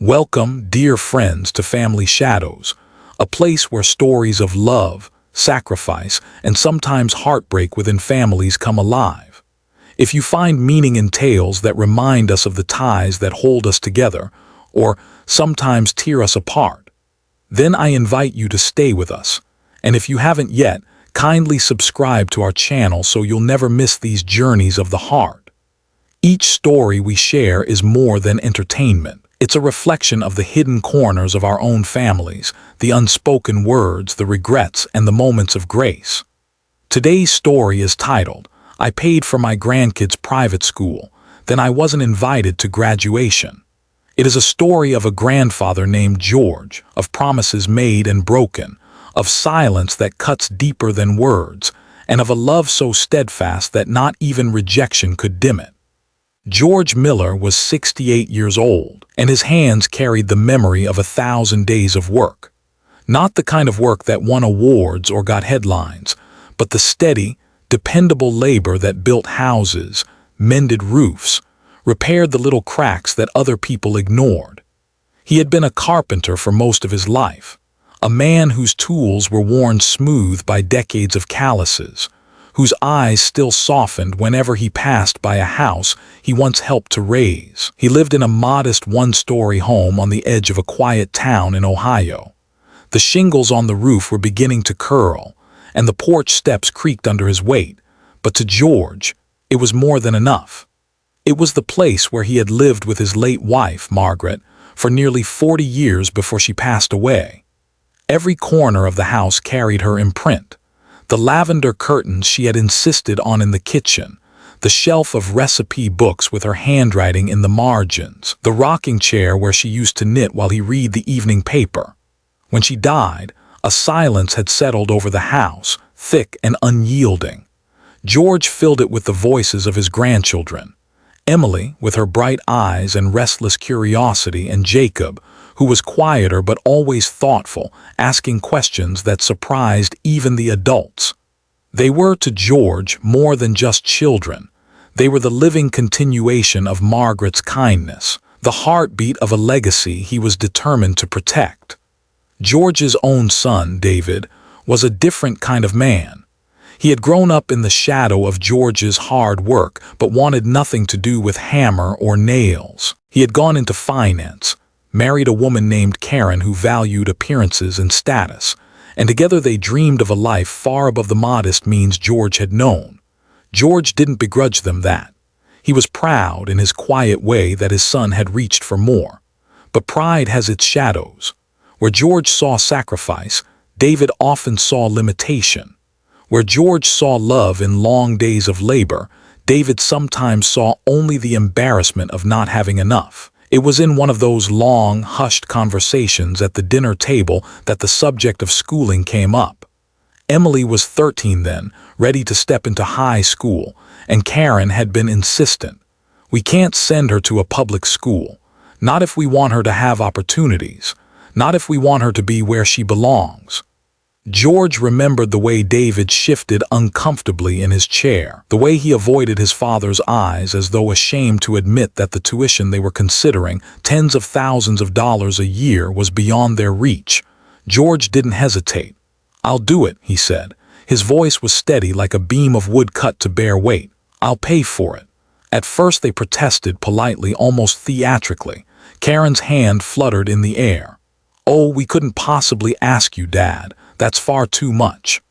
Welcome, dear friends, to Family Shadows, a place where stories of love, sacrifice, and sometimes heartbreak within families come alive. If you find meaning in tales that remind us of the ties that hold us together, or sometimes tear us apart, then I invite you to stay with us. And if you haven't yet, kindly subscribe to our channel so you'll never miss these journeys of the heart. Each story we share is more than entertainment. It's a reflection of the hidden corners of our own families, the unspoken words, the regrets, and the moments of grace. Today's story is titled, "I Paid for My Grandkids' Private School, Then I Wasn't Invited to Graduation." It is a story of a grandfather named George, of promises made and broken, of silence that cuts deeper than words, and of a love so steadfast that not even rejection could dim it. George Miller was 68 years old, and his hands carried the memory of 1,000 days of work. Not the kind of work that won awards or got headlines, but the steady, dependable labor that built houses, mended roofs, repaired the little cracks that other people ignored. He had been a carpenter for most of his life, a man whose tools were worn smooth by decades of calluses, whose eyes still softened whenever he passed by a house he once helped to raise. He lived in a modest one-story home on the edge of a quiet town in Ohio. The shingles on the roof were beginning to curl, and the porch steps creaked under his weight, but to George, it was more than enough. It was the place where he had lived with his late wife, Margaret, for nearly 40 years before she passed away. Every corner of the house carried her imprint. The lavender curtains she had insisted on in the kitchen, the shelf of recipe books with her handwriting in the margins, the rocking chair where she used to knit while he read the evening paper. When she died, a silence had settled over the house, thick and unyielding. George filled it with the voices of his grandchildren. Emily, with her bright eyes and restless curiosity, and Jacob, who was quieter but always thoughtful, asking questions that surprised even the adults. They were to George more than just children. They were the living continuation of Margaret's kindness, the heartbeat of a legacy he was determined to protect. George's own son, David, was a different kind of man. He had grown up in the shadow of George's hard work, but wanted nothing to do with hammer or nails. He had gone into finance, married a woman named Karen who valued appearances and status, and together they dreamed of a life far above the modest means George had known. George didn't begrudge them that. He was proud in his quiet way that his son had reached for more. But pride has its shadows. Where George saw sacrifice, David often saw limitation. Where George saw love in long days of labor, David sometimes saw only the embarrassment of not having enough. It was in one of those long, hushed conversations at the dinner table that the subject of schooling came up. Emily was 13 then, ready to step into high school, and Karen had been insistent. "We can't send her to a public school. Not if we want her to have opportunities. Not if we want her to be where she belongs." George remembered the way David shifted uncomfortably in his chair, the way he avoided his father's eyes as though ashamed to admit that the tuition they were considering, tens of thousands of dollars a year, was beyond their reach. George didn't hesitate. "I'll do it," he said. His voice was steady like a beam of wood cut to bear weight. "I'll pay for it." At first they protested politely, almost theatrically. Karen's hand fluttered in the air. "Oh, we couldn't possibly ask you, Dad. That's far too much."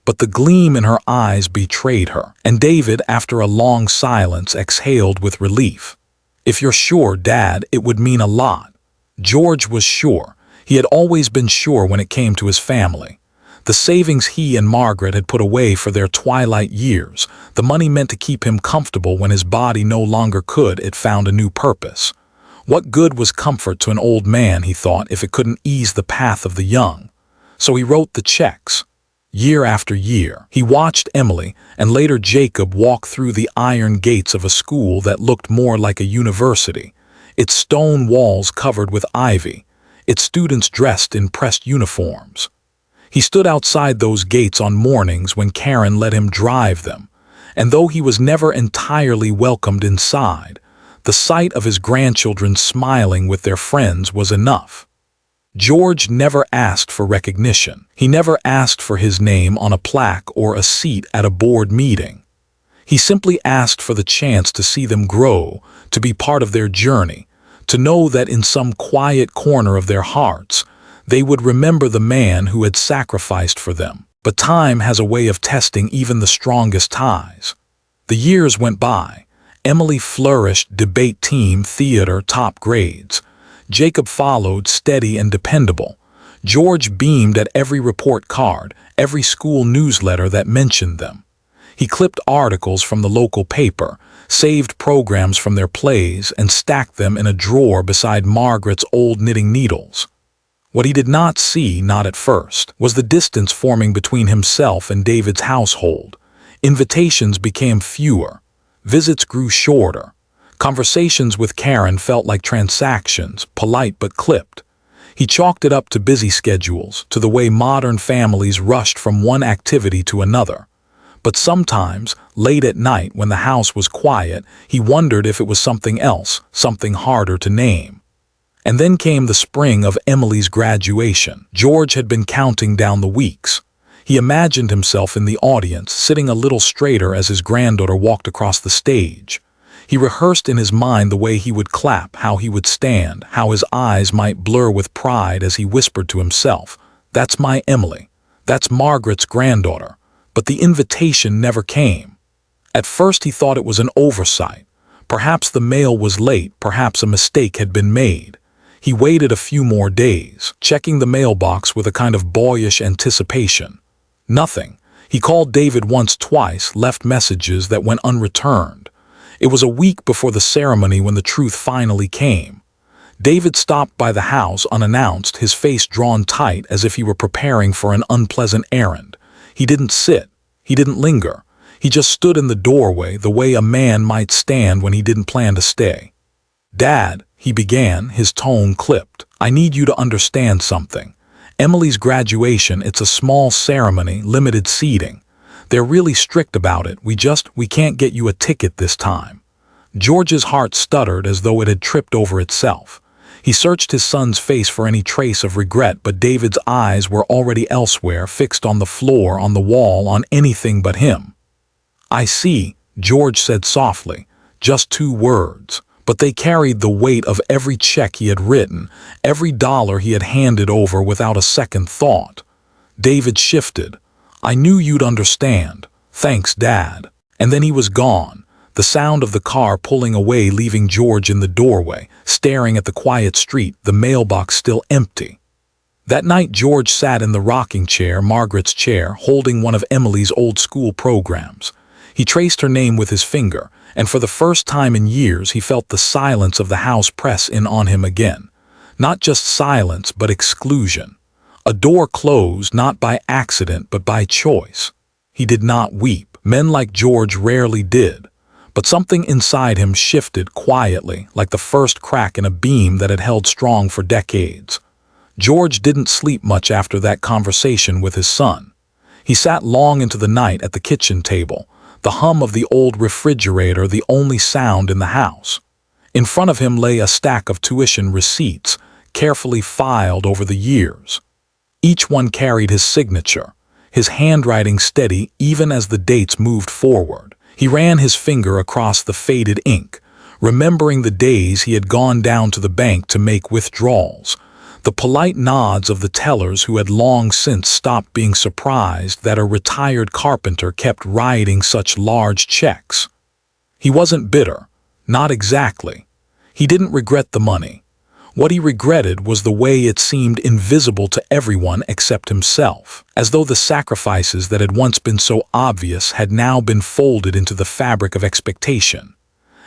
But the gleam in her eyes betrayed her, and David, after a long silence, exhaled with relief. "If you're sure, Dad, it would mean a lot." George was sure. He had always been sure when it came to his family. The savings he and Margaret had put away for their twilight years, the money meant to keep him comfortable when his body no longer could, it found a new purpose. What good was comfort to an old man, he thought, if it couldn't ease the path of the young? So he wrote the checks. Year after year, he watched Emily and later Jacob walk through the iron gates of a school that looked more like a university, its stone walls covered with ivy, its students dressed in pressed uniforms. He stood outside those gates on mornings when Karen let him drive them, and though he was never entirely welcomed inside, The sight of his grandchildren smiling with their friends was enough. George never asked for recognition. He never asked for his name on a plaque or a seat at a board meeting. He simply asked for the chance to see them grow, to be part of their journey, to know that in some quiet corner of their hearts, they would remember the man who had sacrificed for them. But time has a way of testing even the strongest ties. The years went by. Emily flourished, debate team, theater, top grades. Jacob followed, steady and dependable. George beamed at every report card, every school newsletter that mentioned them. He clipped articles from the local paper, saved programs from their plays, and stacked them in a drawer beside Margaret's old knitting needles. What he did not see, not at first, was the distance forming between himself and David's household. Invitations became fewer. Visits grew shorter. Conversations with Karen felt like transactions, polite but clipped. He chalked it up to busy schedules, to the way modern families rushed from one activity to another. But sometimes, late at night when the house was quiet, he wondered if it was something else, something harder to name. And then came the spring of Emily's graduation. George had been counting down the weeks. He imagined himself in the audience, sitting a little straighter as his granddaughter walked across the stage. He rehearsed in his mind the way he would clap, how he would stand, how his eyes might blur with pride as he whispered to himself, "That's my Emily. That's Margaret's granddaughter." But the invitation never came. At first he thought it was an oversight. Perhaps the mail was late, perhaps a mistake had been made. He waited a few more days, checking the mailbox with a kind of boyish anticipation. Nothing. He called David once, twice, left messages that went unreturned. It was a week before the ceremony when the truth finally came. David stopped by the house unannounced, his face drawn tight as if he were preparing for an unpleasant errand. He didn't sit. He didn't linger. He just stood in the doorway the way a man might stand when he didn't plan to stay. "Dad," he began, his tone clipped, "I need you to understand something. Emily's graduation, it's a small ceremony, limited seating. They're really strict about it. We can't get you a ticket this time." George's heart stuttered as though it had tripped over itself. He searched his son's face for any trace of regret, but David's eyes were already elsewhere, fixed on the floor, on the wall, on anything but him. "I see," George said softly, just 2 words, but they carried the weight of every check he had written, every dollar he had handed over without a second thought. David shifted. "I knew you'd understand. Thanks, Dad." And then he was gone. The sound of the car pulling away, leaving George in the doorway, staring at the quiet street, the mailbox still empty. That night George sat in the rocking chair, Margaret's chair, holding one of Emily's old school programs. He traced her name with his finger, and for the first time in years he felt the silence of the house press in on him again. Not just silence, but exclusion. A door closed not by accident but by choice. He did not weep. Men like George rarely did. But something inside him shifted quietly, like the first crack in a beam that had held strong for decades. George didn't sleep much after that conversation with his son. He sat long into the night at the kitchen table, the hum of the old refrigerator the only sound in the house. In front of him lay a stack of tuition receipts, carefully filed over the years. Each one carried his signature, his handwriting steady even as the dates moved forward. He ran his finger across the faded ink, remembering the days he had gone down to the bank to make withdrawals, the polite nods of the tellers who had long since stopped being surprised that a retired carpenter kept writing such large checks. He wasn't bitter, not exactly. He didn't regret the money. What he regretted was the way it seemed invisible to everyone except himself, as though the sacrifices that had once been so obvious had now been folded into the fabric of expectation.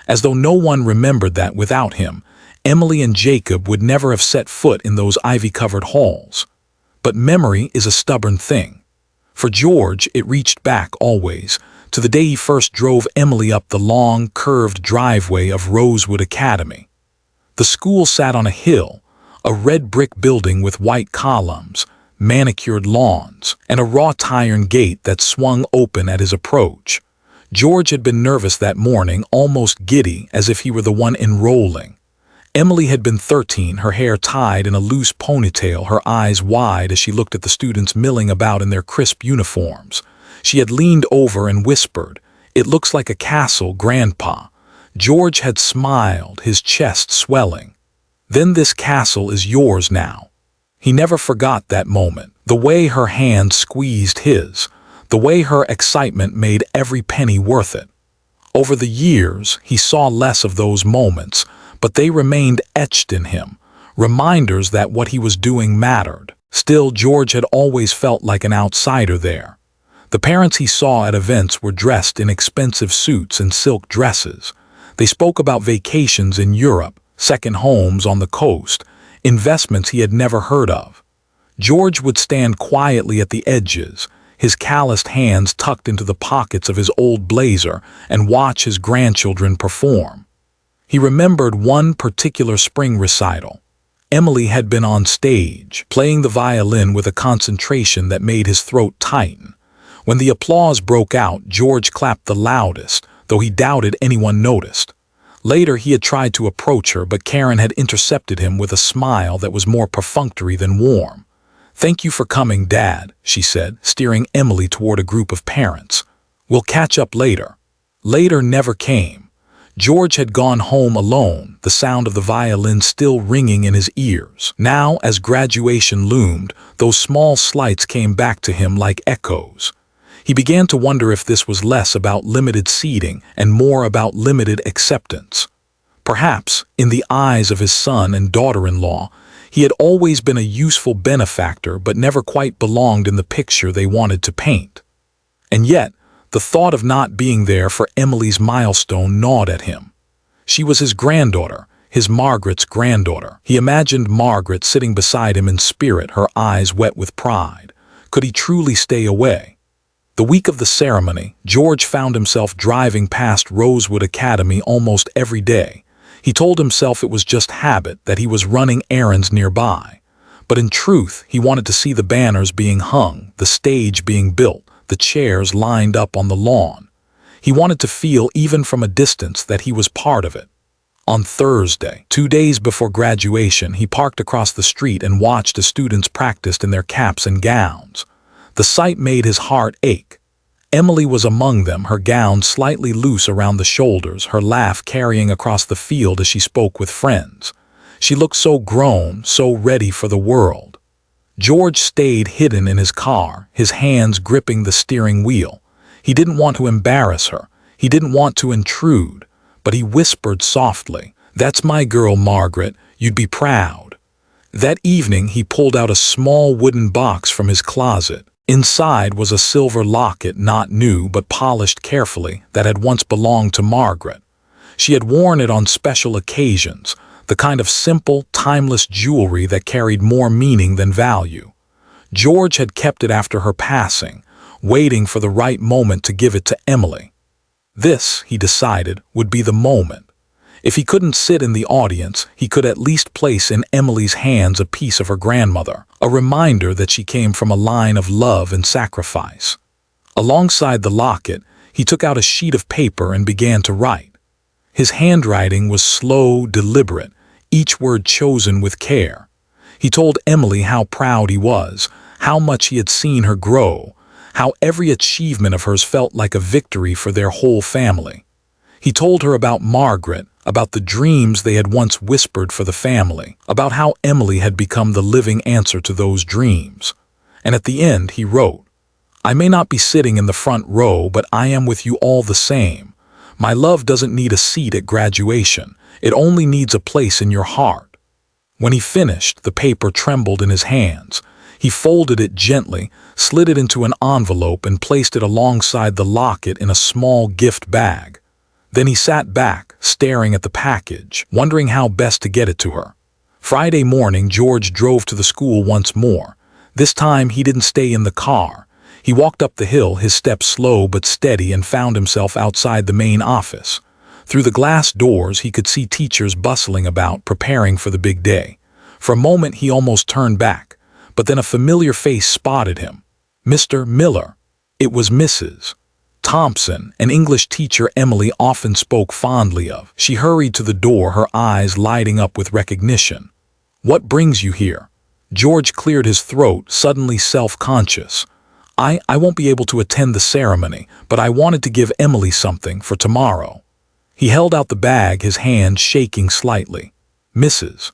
As though no one remembered that without him, Emily and Jacob would never have set foot in those ivy-covered halls. But memory is a stubborn thing. For George, it reached back always, to the day he first drove Emily up the long, curved driveway of Rosewood Academy. The school sat on a hill, a red brick building with white columns, manicured lawns, and a wrought iron gate that swung open at his approach. George had been nervous that morning, almost giddy, as if he were the one enrolling. Emily had been 13, her hair tied in a loose ponytail, her eyes wide as she looked at the students milling about in their crisp uniforms. She had leaned over and whispered, "It looks like a castle, Grandpa." George had smiled, his chest swelling. "Then this castle is yours now." He never forgot that moment, the way her hand squeezed his, the way her excitement made every penny worth it. Over the years, he saw less of those moments, but they remained etched in him, reminders that what he was doing mattered. Still, George had always felt like an outsider there. The parents he saw at events were dressed in expensive suits and silk dresses. They spoke about vacations in Europe, second homes on the coast, investments he had never heard of. George would stand quietly at the edges, his calloused hands tucked into the pockets of his old blazer, and watch his grandchildren perform. He remembered one particular spring recital. Emily had been on stage, playing the violin with a concentration that made his throat tighten. When the applause broke out, George clapped the loudest, though he doubted anyone noticed. Later, he had tried to approach her, but Karen had intercepted him with a smile that was more perfunctory than warm. "Thank you for coming, Dad," she said, steering Emily toward a group of parents. "We'll catch up later." Later never came. George had gone home alone, the sound of the violin still ringing in his ears. Now, as graduation loomed, those small slights came back to him like echoes. He began to wonder if this was less about limited seating and more about limited acceptance. Perhaps, in the eyes of his son and daughter-in-law, he had always been a useful benefactor but never quite belonged in the picture they wanted to paint. And yet, the thought of not being there for Emily's milestone gnawed at him. She was his granddaughter, his Margaret's granddaughter. He imagined Margaret sitting beside him in spirit, her eyes wet with pride. Could he truly stay away? The week of the ceremony, George found himself driving past Rosewood Academy almost every day. He told himself it was just habit, that he was running errands nearby. But in truth, he wanted to see the banners being hung, the stage being built, the chairs lined up on the lawn. He wanted to feel, even from a distance, that he was part of it. On Thursday, 2 days before graduation, he parked across the street and watched as students practiced in their caps and gowns. The sight made his heart ache. Emily was among them, her gown slightly loose around the shoulders, her laugh carrying across the field as she spoke with friends. She looked so grown, so ready for the world. George stayed hidden in his car, his hands gripping the steering wheel. He didn't want to embarrass her. He didn't want to intrude. But he whispered softly, "That's my girl, Margaret. You'd be proud." That evening, he pulled out a small wooden box from his closet. Inside was a silver locket, not new but polished carefully, that had once belonged to Margaret. She had worn it on special occasions, the kind of simple, timeless jewelry that carried more meaning than value. George had kept it after her passing, waiting for the right moment to give it to Emily. This, he decided, would be the moment. If he couldn't sit in the audience, he could at least place in Emily's hands a piece of her grandmother, a reminder that she came from a line of love and sacrifice. Alongside the locket, he took out a sheet of paper and began to write. His handwriting was slow, deliberate, each word chosen with care. He told Emily how proud he was, how much he had seen her grow, how every achievement of hers felt like a victory for their whole family. He told her about Margaret, about the dreams they had once whispered for the family, about how Emily had become the living answer to those dreams. And at the end, he wrote, "I may not be sitting in the front row, but I am with you all the same. My love doesn't need a seat at graduation. It only needs a place in your heart." When he finished, the paper trembled in his hands. He folded it gently, slid it into an envelope, and placed it alongside the locket in a small gift bag. Then he sat back, staring at the package, wondering how best to get it to her. Friday morning, George drove to the school once more. This time, he didn't stay in the car. He walked up the hill, his steps slow but steady, and found himself outside the main office. Through the glass doors, he could see teachers bustling about, preparing for the big day. For a moment, he almost turned back, but then a familiar face spotted him. "Mr. Miller." It was Mrs. Thompson, an English teacher Emily often spoke fondly of. She hurried to the door, her eyes lighting up with recognition. "What brings you here?" George cleared his throat, suddenly self-conscious. I won't be able to attend the ceremony, but I wanted to give Emily something for tomorrow." He held out the bag, his hand shaking slightly. "Mrs."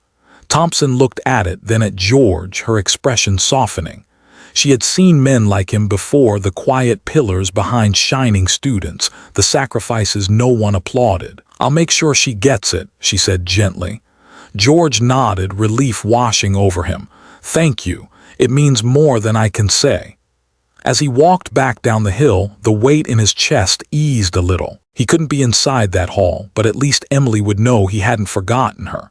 Thompson looked at it, then at George, her expression softening. She had seen men like him before, the quiet pillars behind shining students, the sacrifices no one applauded. "I'll make sure she gets it," she said gently. George nodded, relief washing over him. "Thank you. It means more than I can say." As he walked back down the hill, the weight in his chest eased a little. He couldn't be inside that hall, but at least Emily would know he hadn't forgotten her.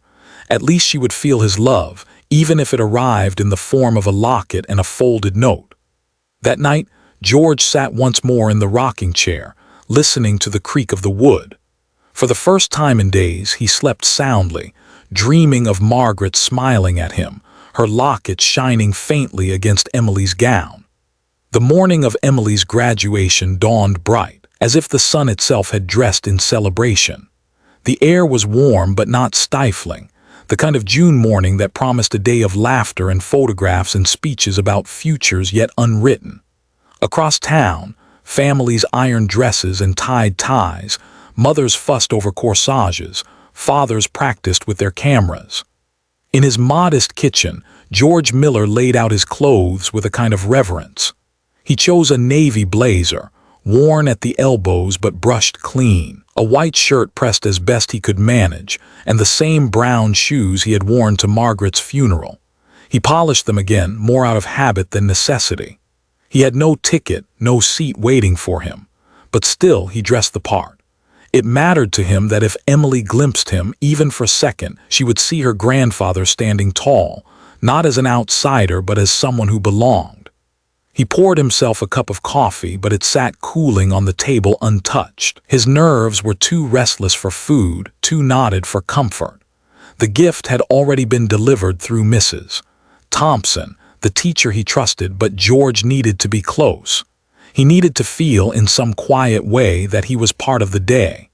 At least she would feel his love, even if it arrived in the form of a locket and a folded note. That night, George sat once more in the rocking chair, listening to the creak of the wood. For the first time in days, he slept soundly, dreaming of Margaret smiling at him, her locket shining faintly against Emily's gown. The morning of Emily's graduation dawned bright, as if the sun itself had dressed in celebration. The air was warm but not stifling, the kind of June morning that promised a day of laughter and photographs and speeches about futures yet unwritten. Across town, families ironed dresses and tied ties, mothers fussed over corsages, fathers practiced with their cameras. In his modest kitchen, George Miller laid out his clothes with a kind of reverence. He chose a navy blazer, worn at the elbows but brushed clean, a white shirt pressed as best he could manage, and the same brown shoes he had worn to Margaret's funeral. He polished them again, more out of habit than necessity. He had no ticket, no seat waiting for him, but still he dressed the part. It mattered to him that if Emily glimpsed him, even for a second, she would see her grandfather standing tall, not as an outsider but as someone who belonged. He poured himself a cup of coffee, but it sat cooling on the table untouched. His nerves were too restless for food, too knotted for comfort. The gift had already been delivered through Mrs. Thompson, the teacher he trusted, but George needed to be close. He needed to feel in some quiet way that he was part of the day.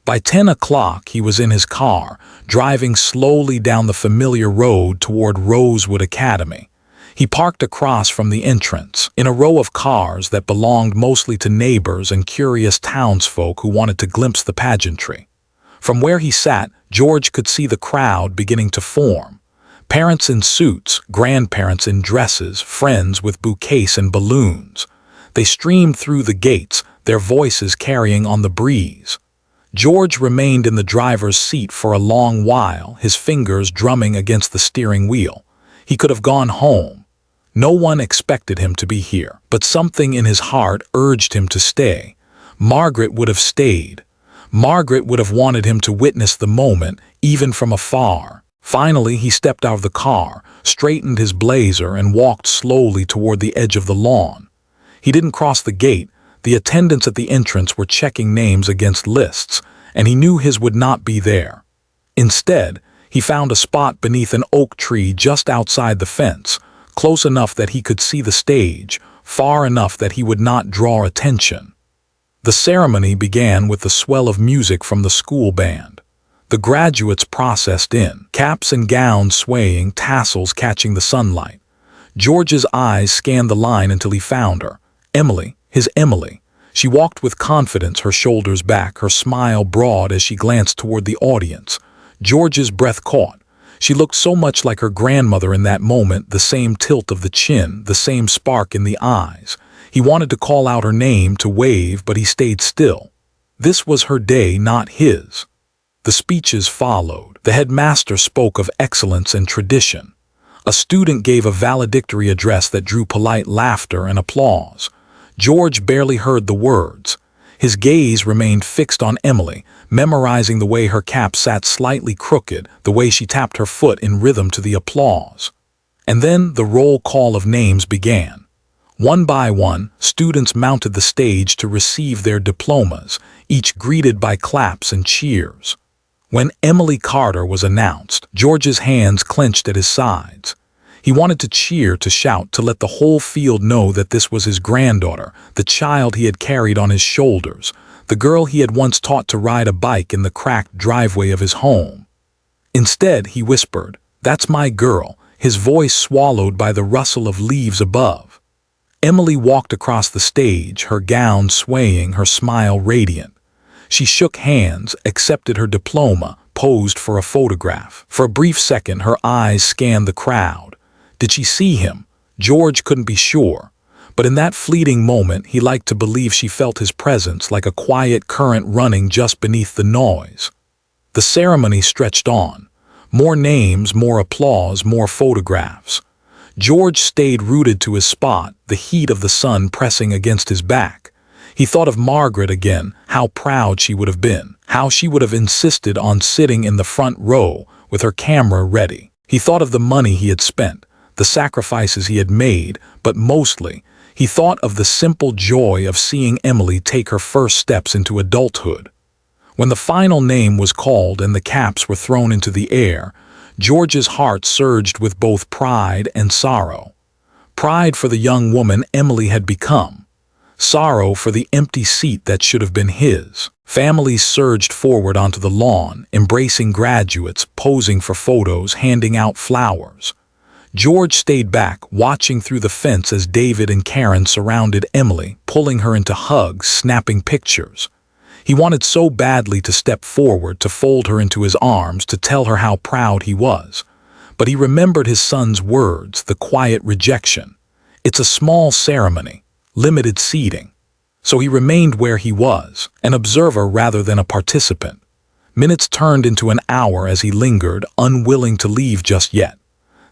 By 10 o'clock he was in his car, driving slowly down the familiar road toward Rosewood Academy. He parked across from the entrance, in a row of cars that belonged mostly to neighbors and curious townsfolk who wanted to glimpse the pageantry. From where he sat, George could see the crowd beginning to form. Parents in suits, grandparents in dresses, friends with bouquets and balloons. They streamed through the gates, their voices carrying on the breeze. George remained in the driver's seat for a long while, his fingers drumming against the steering wheel. He could have gone home. No one expected him to be here, but something in his heart urged him to stay. Margaret would have stayed. Margaret would have wanted him to witness the moment, even from afar. Finally, he stepped out of the car, straightened his blazer, and walked slowly toward the edge of the lawn. He didn't cross the gate. The attendants at the entrance were checking names against lists, and he knew his would not be there. Instead, he found a spot beneath an oak tree just outside the fence, close enough that he could see the stage, far enough that he would not draw attention. The ceremony began with the swell of music from the school band. The graduates processed in, caps and gowns swaying, tassels catching the sunlight. George's eyes scanned the line until he found her. Emily, his Emily. She walked with confidence, her shoulders back, her smile broad as she glanced toward the audience. George's breath caught. She looked so much like her grandmother in that moment, the same tilt of the chin, the same spark in the eyes. He wanted to call out her name, to wave, but he stayed still. This was her day, not his. The speeches followed. The headmaster spoke of excellence and tradition. A student gave a valedictory address that drew polite laughter and applause. George barely heard the words. His gaze remained fixed on Emily, memorizing the way her cap sat slightly crooked, the way she tapped her foot in rhythm to the applause. And then the roll call of names began. One by one, students mounted the stage to receive their diplomas, each greeted by claps and cheers. When Emily Carter was announced, George's hands clenched at his sides. He wanted to cheer, to shout, to let the whole field know that this was his granddaughter, the child he had carried on his shoulders, the girl he had once taught to ride a bike in the cracked driveway of his home. Instead, he whispered, "That's my girl," his voice swallowed by the rustle of leaves above. Emily walked across the stage, her gown swaying, her smile radiant. She shook hands, accepted her diploma, posed for a photograph. For a brief second, her eyes scanned the crowd. Did she see him? George couldn't be sure. But in that fleeting moment, he liked to believe she felt his presence like a quiet current running just beneath the noise. The ceremony stretched on. More names, more applause, more photographs. George stayed rooted to his spot, the heat of the sun pressing against his back. He thought of Margaret again, how proud she would have been, how she would have insisted on sitting in the front row with her camera ready. He thought of the money he had spent, the sacrifices he had made, but mostly, he thought of the simple joy of seeing Emily take her first steps into adulthood. When the final name was called and the caps were thrown into the air, George's heart surged with both pride and sorrow. Pride for the young woman Emily had become. Sorrow for the empty seat that should have been his. Families surged forward onto the lawn, embracing graduates, posing for photos, handing out flowers. George stayed back, watching through the fence as David and Karen surrounded Emily, pulling her into hugs, snapping pictures. He wanted so badly to step forward, to fold her into his arms, to tell her how proud he was. But he remembered his son's words, the quiet rejection. It's a small ceremony, limited seating. So he remained where he was, an observer rather than a participant. Minutes turned into an hour as he lingered, unwilling to leave just yet.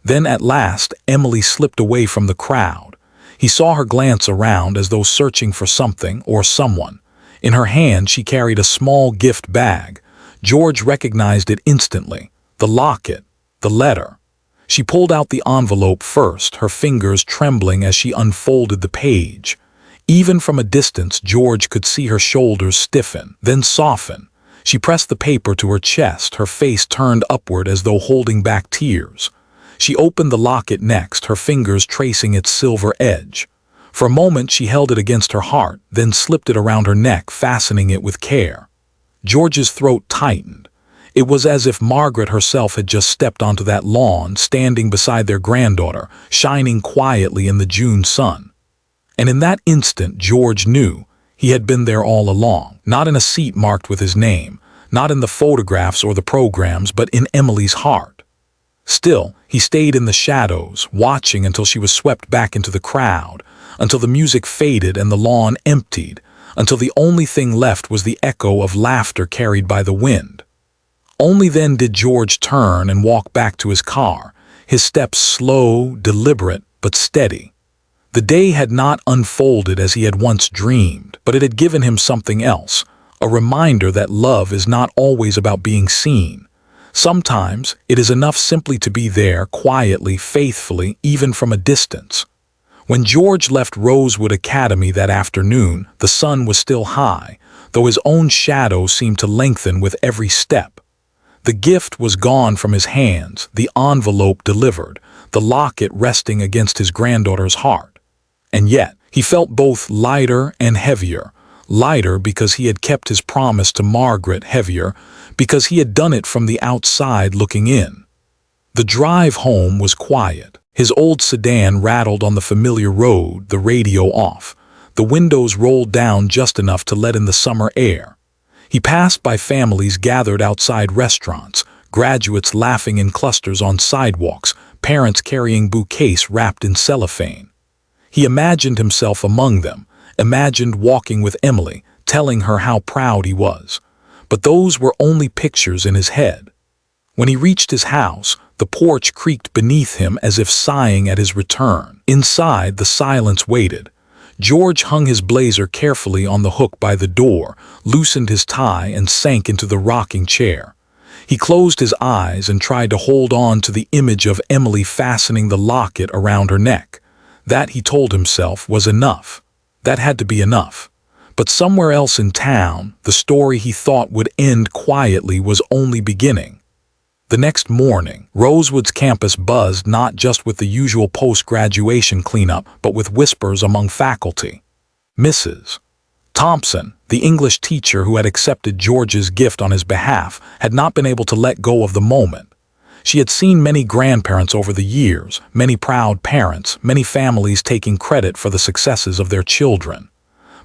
Then at last, Emily slipped away from the crowd. He saw her glance around as though searching for something or someone. In her hand, she carried a small gift bag. George recognized it instantly. The locket, the letter. She pulled out the envelope first, her fingers trembling as she unfolded the page. Even from a distance, George could see her shoulders stiffen, then soften. She pressed the paper to her chest, her face turned upward as though holding back tears. She opened the locket next, her fingers tracing its silver edge. For a moment she held it against her heart, then slipped it around her neck, fastening it with care. George's throat tightened. It was as if Margaret herself had just stepped onto that lawn, standing beside their granddaughter, shining quietly in the June sun. And in that instant George knew he had been there all along, not in a seat marked with his name, not in the photographs or the programs, but in Emily's heart. Still, he stayed in the shadows, watching until she was swept back into the crowd, until the music faded and the lawn emptied, until the only thing left was the echo of laughter carried by the wind. Only then did George turn and walk back to his car, his steps slow, deliberate, but steady. The day had not unfolded as he had once dreamed, but it had given him something else, a reminder that love is not always about being seen. Sometimes it is enough simply to be there, quietly, faithfully, even from a distance. When George left Rosewood Academy that afternoon, the sun was still high, though his own shadow seemed to lengthen with every step. The gift was gone from his hands, the envelope delivered, the locket resting against his granddaughter's heart. And yet, he felt both lighter and heavier. Lighter because he had kept his promise to Margaret, heavier because he had done it from the outside looking in. The drive home was quiet. His old sedan rattled on the familiar road, the radio off. The windows rolled down just enough to let in the summer air. He passed by families gathered outside restaurants, graduates laughing in clusters on sidewalks, parents carrying bouquets wrapped in cellophane. He imagined himself among them, imagined walking with Emily, telling her how proud he was. But those were only pictures in his head. When he reached his house, the porch creaked beneath him as if sighing at his return. Inside, the silence waited. George hung his blazer carefully on the hook by the door, loosened his tie, and sank into the rocking chair. He closed his eyes and tried to hold on to the image of Emily fastening the locket around her neck. That, he told himself, was enough. That had to be enough. But somewhere else in town, the story he thought would end quietly was only beginning. The next morning, Rosewood's campus buzzed not just with the usual post-graduation cleanup, but with whispers among faculty. Mrs. Thompson, the English teacher who had accepted George's gift on his behalf, had not been able to let go of the moment. She had seen many grandparents over the years, many proud parents, many families taking credit for the successes of their children.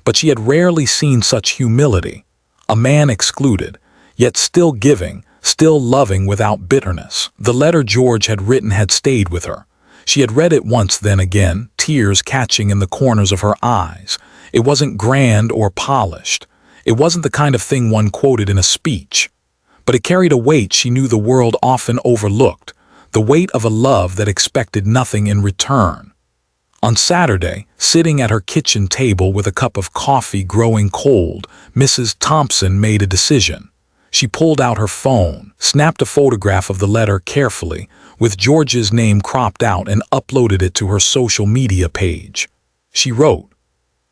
But she had rarely seen such humility, a man excluded, yet still giving, still loving without bitterness. The letter George had written had stayed with her. She had read it once, then again, tears catching in the corners of her eyes. It wasn't grand or polished. It wasn't the kind of thing one quoted in a speech. But it carried a weight she knew the world often overlooked, the weight of a love that expected nothing in return. On Saturday, sitting at her kitchen table with a cup of coffee growing cold, Mrs. Thompson made a decision. She pulled out her phone, snapped a photograph of the letter carefully, with George's name cropped out, and uploaded it to her social media page. She wrote,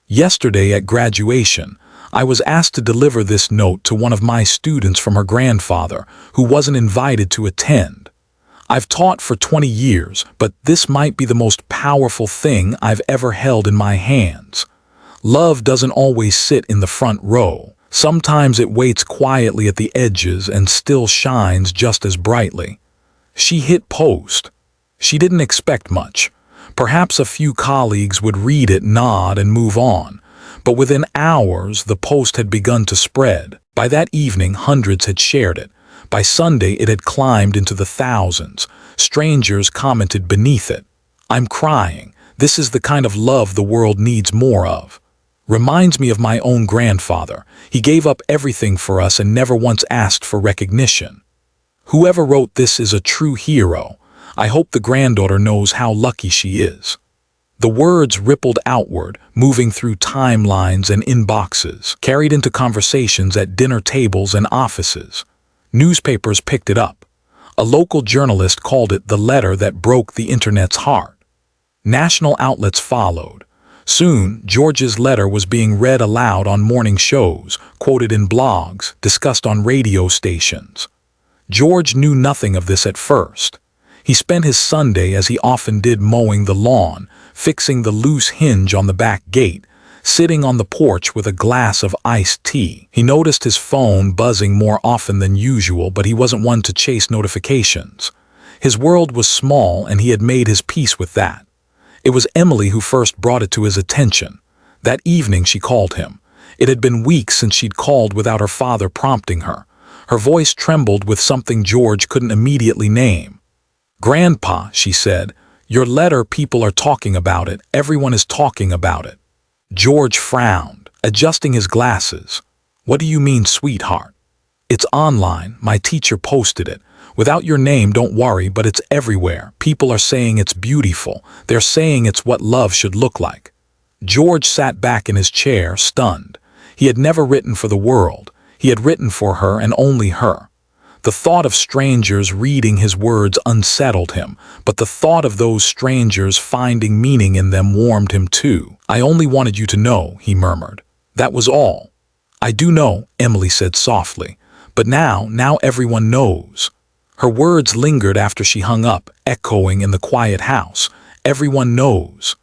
"Yesterday at graduation, I was asked to deliver this note to one of my students from her grandfather, who wasn't invited to attend. I've taught for 20 years, but this might be the most powerful thing I've ever held in my hands. Love doesn't always sit in the front row. Sometimes it waits quietly at the edges and still shines just as brightly." She hit post. She didn't expect much. Perhaps a few colleagues would read it, nod, and move on. But within hours, the post had begun to spread. By that evening, hundreds had shared it. By Sunday, it had climbed into the thousands. Strangers commented beneath it, "I'm crying. This is the kind of love the world needs more of. Reminds me of my own grandfather. He gave up everything for us and never once asked for recognition. Whoever wrote this is a true hero. I hope the granddaughter knows how lucky she is." The words rippled outward, moving through timelines and inboxes, carried into conversations at dinner tables and offices. Newspapers picked it up. A local journalist called it the letter that broke the internet's heart. National outlets followed. Soon, George's letter was being read aloud on morning shows, quoted in blogs, discussed on radio stations. George knew nothing of this at first. He spent his Sunday, as he often did, mowing the lawn, fixing the loose hinge on the back gate, sitting on the porch with a glass of iced tea. He noticed his phone buzzing more often than usual, but he wasn't one to chase notifications. His world was small, and he had made his peace with that. It was Emily who first brought it to his attention. That evening she called him. It had been weeks since she'd called without her father prompting her. Her voice trembled with something George couldn't immediately name. "Grandpa," she said, "your letter, people are talking about it. Everyone is talking about it." George frowned, adjusting his glasses. "What do you mean, sweetheart?" "It's online. My teacher posted it. Without your name, don't worry, but it's everywhere. People are saying it's beautiful. They're saying it's what love should look like." George sat back in his chair, stunned. He had never written for the world. He had written for her and only her. The thought of strangers reading his words unsettled him, but the thought of those strangers finding meaning in them warmed him too. "I only wanted you to know," he murmured. "That was all." "I do know," Emily said softly, "but now everyone knows." Her words lingered after she hung up, echoing in the quiet house. Everyone knows.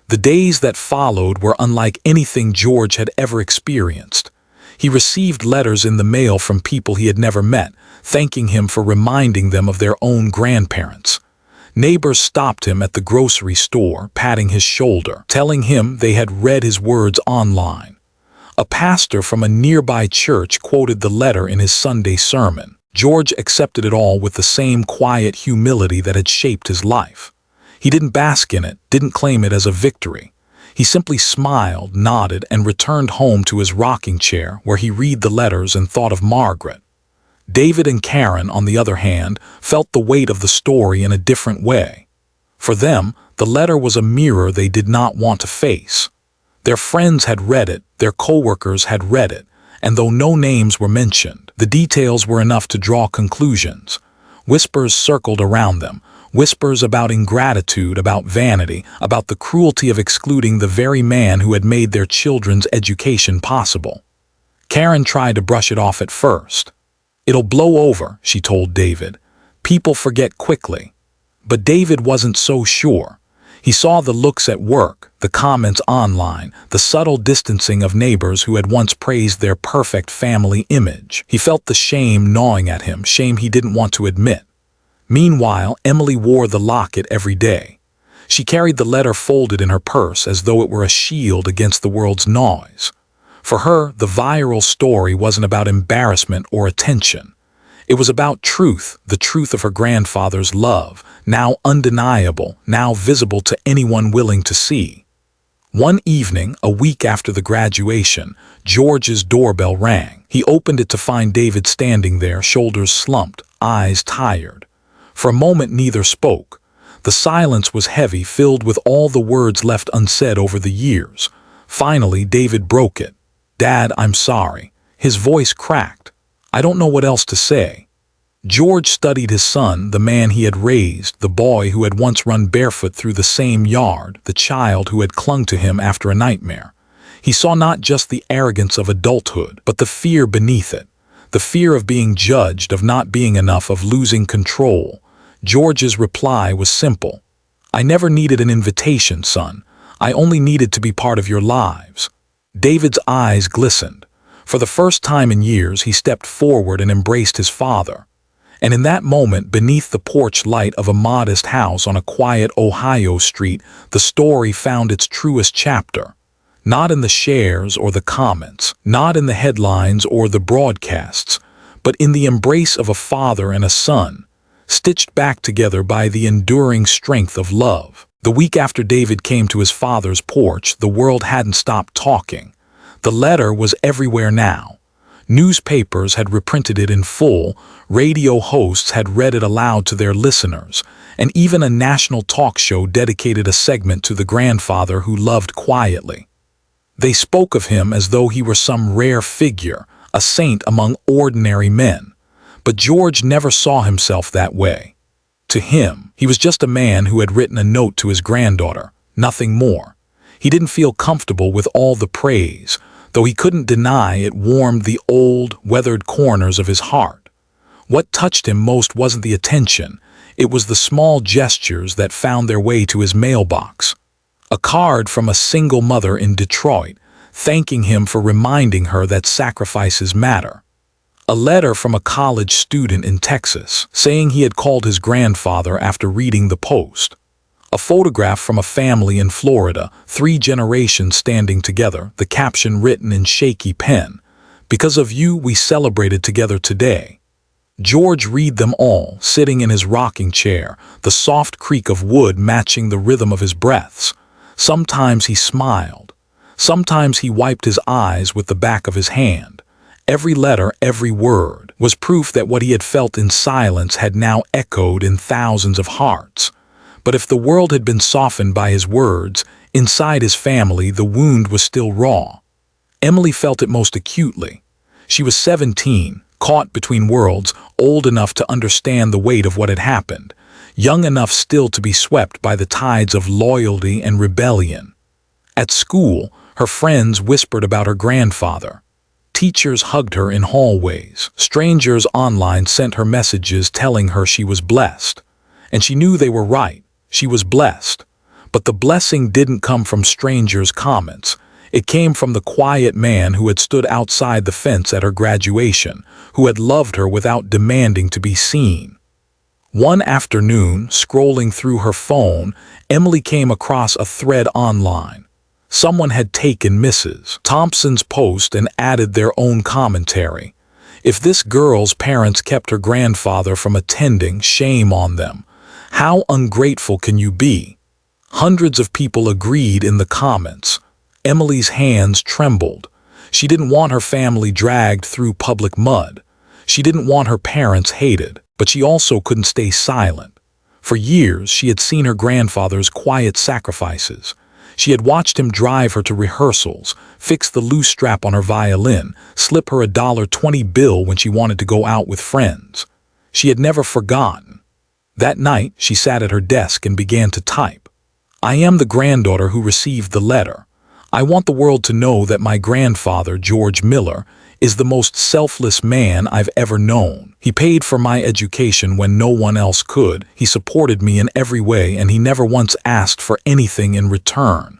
The days that followed were unlike anything George had ever experienced. He received letters in the mail from people he had never met, thanking him for reminding them of their own grandparents. Neighbors stopped him at the grocery store, patting his shoulder, telling him they had read his words online. A pastor from a nearby church quoted the letter in his Sunday sermon. George accepted it all with the same quiet humility that had shaped his life. He didn't bask in it, didn't claim it as a victory. He simply smiled, nodded, and returned home to his rocking chair, where he read the letters and thought of Margaret. David and Karen, on the other hand, felt the weight of the story in a different way. For them, the letter was a mirror they did not want to face. Their friends had read it, their coworkers had read it, and though no names were mentioned, the details were enough to draw conclusions. Whispers circled around them, whispers about ingratitude, about vanity, about the cruelty of excluding the very man who had made their children's education possible. Karen tried to brush it off at first. "It'll blow over," she told David. People forget quickly. But David wasn't so sure. He saw the looks at work, the comments online, the subtle distancing of neighbors who had once praised their perfect family image. He felt the shame gnawing at him, shame he didn't want to admit. Meanwhile, Emily wore the locket every day. She carried the letter folded in her purse as though it were a shield against the world's noise. For her, the viral story wasn't about embarrassment or attention. It was about truth, the truth of her grandfather's love, now undeniable, now visible to anyone willing to see. One evening, a week after the graduation, George's doorbell rang. He opened it to find David standing there, shoulders slumped, eyes tired. For a moment neither spoke. The silence was heavy, filled with all the words left unsaid over the years. Finally, David broke it. "Dad, I'm sorry." His voice cracked. "I don't know what else to say." George studied his son, the man he had raised, the boy who had once run barefoot through the same yard, the child who had clung to him after a nightmare. He saw not just the arrogance of adulthood, but the fear beneath it. The fear of being judged, of not being enough, of losing control. George's reply was simple. "I never needed an invitation, son. I only needed to be part of your lives." David's eyes glistened. For the first time in years, he stepped forward and embraced his father. And in that moment, beneath the porch light of a modest house on a quiet Ohio street, the story found its truest chapter. Not in the shares or the comments, not in the headlines or the broadcasts, but in the embrace of a father and a son, stitched back together by the enduring strength of love. The week after David came to his father's porch, the world hadn't stopped talking. The letter was everywhere now. Newspapers had reprinted it in full, radio hosts had read it aloud to their listeners, and even a national talk show dedicated a segment to the grandfather who loved quietly. They spoke of him as though he were some rare figure, a saint among ordinary men. But George never saw himself that way. To him, he was just a man who had written a note to his granddaughter, nothing more. He didn't feel comfortable with all the praise, though he couldn't deny it warmed the old, weathered corners of his heart. What touched him most wasn't the attention, it was the small gestures that found their way to his mailbox. A card from a single mother in Detroit, thanking him for reminding her that sacrifices matter. A letter from a college student in Texas, saying he had called his grandfather after reading the post. A photograph from a family in Florida, 3 generations standing together, the caption written in shaky pen, "Because of you, we celebrated together today." George read them all, sitting in his rocking chair, the soft creak of wood matching the rhythm of his breaths. Sometimes he smiled. Sometimes he wiped his eyes with the back of his hand. Every letter, every word, was proof that what he had felt in silence had now echoed in thousands of hearts. But if the world had been softened by his words, inside his family the wound was still raw. Emily felt it most acutely. She was 17, caught between worlds, old enough to understand the weight of what had happened, young enough still to be swept by the tides of loyalty and rebellion. At school, her friends whispered about her grandfather. Teachers hugged her in hallways. Strangers online sent her messages telling her she was blessed. And she knew they were right. She was blessed. But the blessing didn't come from strangers' comments. It came from the quiet man who had stood outside the fence at her graduation, who had loved her without demanding to be seen. One afternoon, scrolling through her phone, Emily came across a thread online. Someone had taken Mrs. Thompson's post and added their own commentary. If this girl's parents kept her grandfather from attending, shame on them. How ungrateful can you be? Hundreds of people agreed in the comments. Emily's hands trembled. She didn't want her family dragged through public mud. She didn't want her parents hated, but she also couldn't stay silent. For years, she had seen her grandfather's quiet sacrifices. She had watched him drive her to rehearsals, fix the loose strap on her violin, slip her a $20 bill when she wanted to go out with friends. She had never forgotten. That night, she sat at her desk and began to type. "I am the granddaughter who received the letter. I want the world to know that my grandfather, George Miller, is the most selfless man I've ever known. He paid for my education when no one else could. He supported me in every way, and he never once asked for anything in return.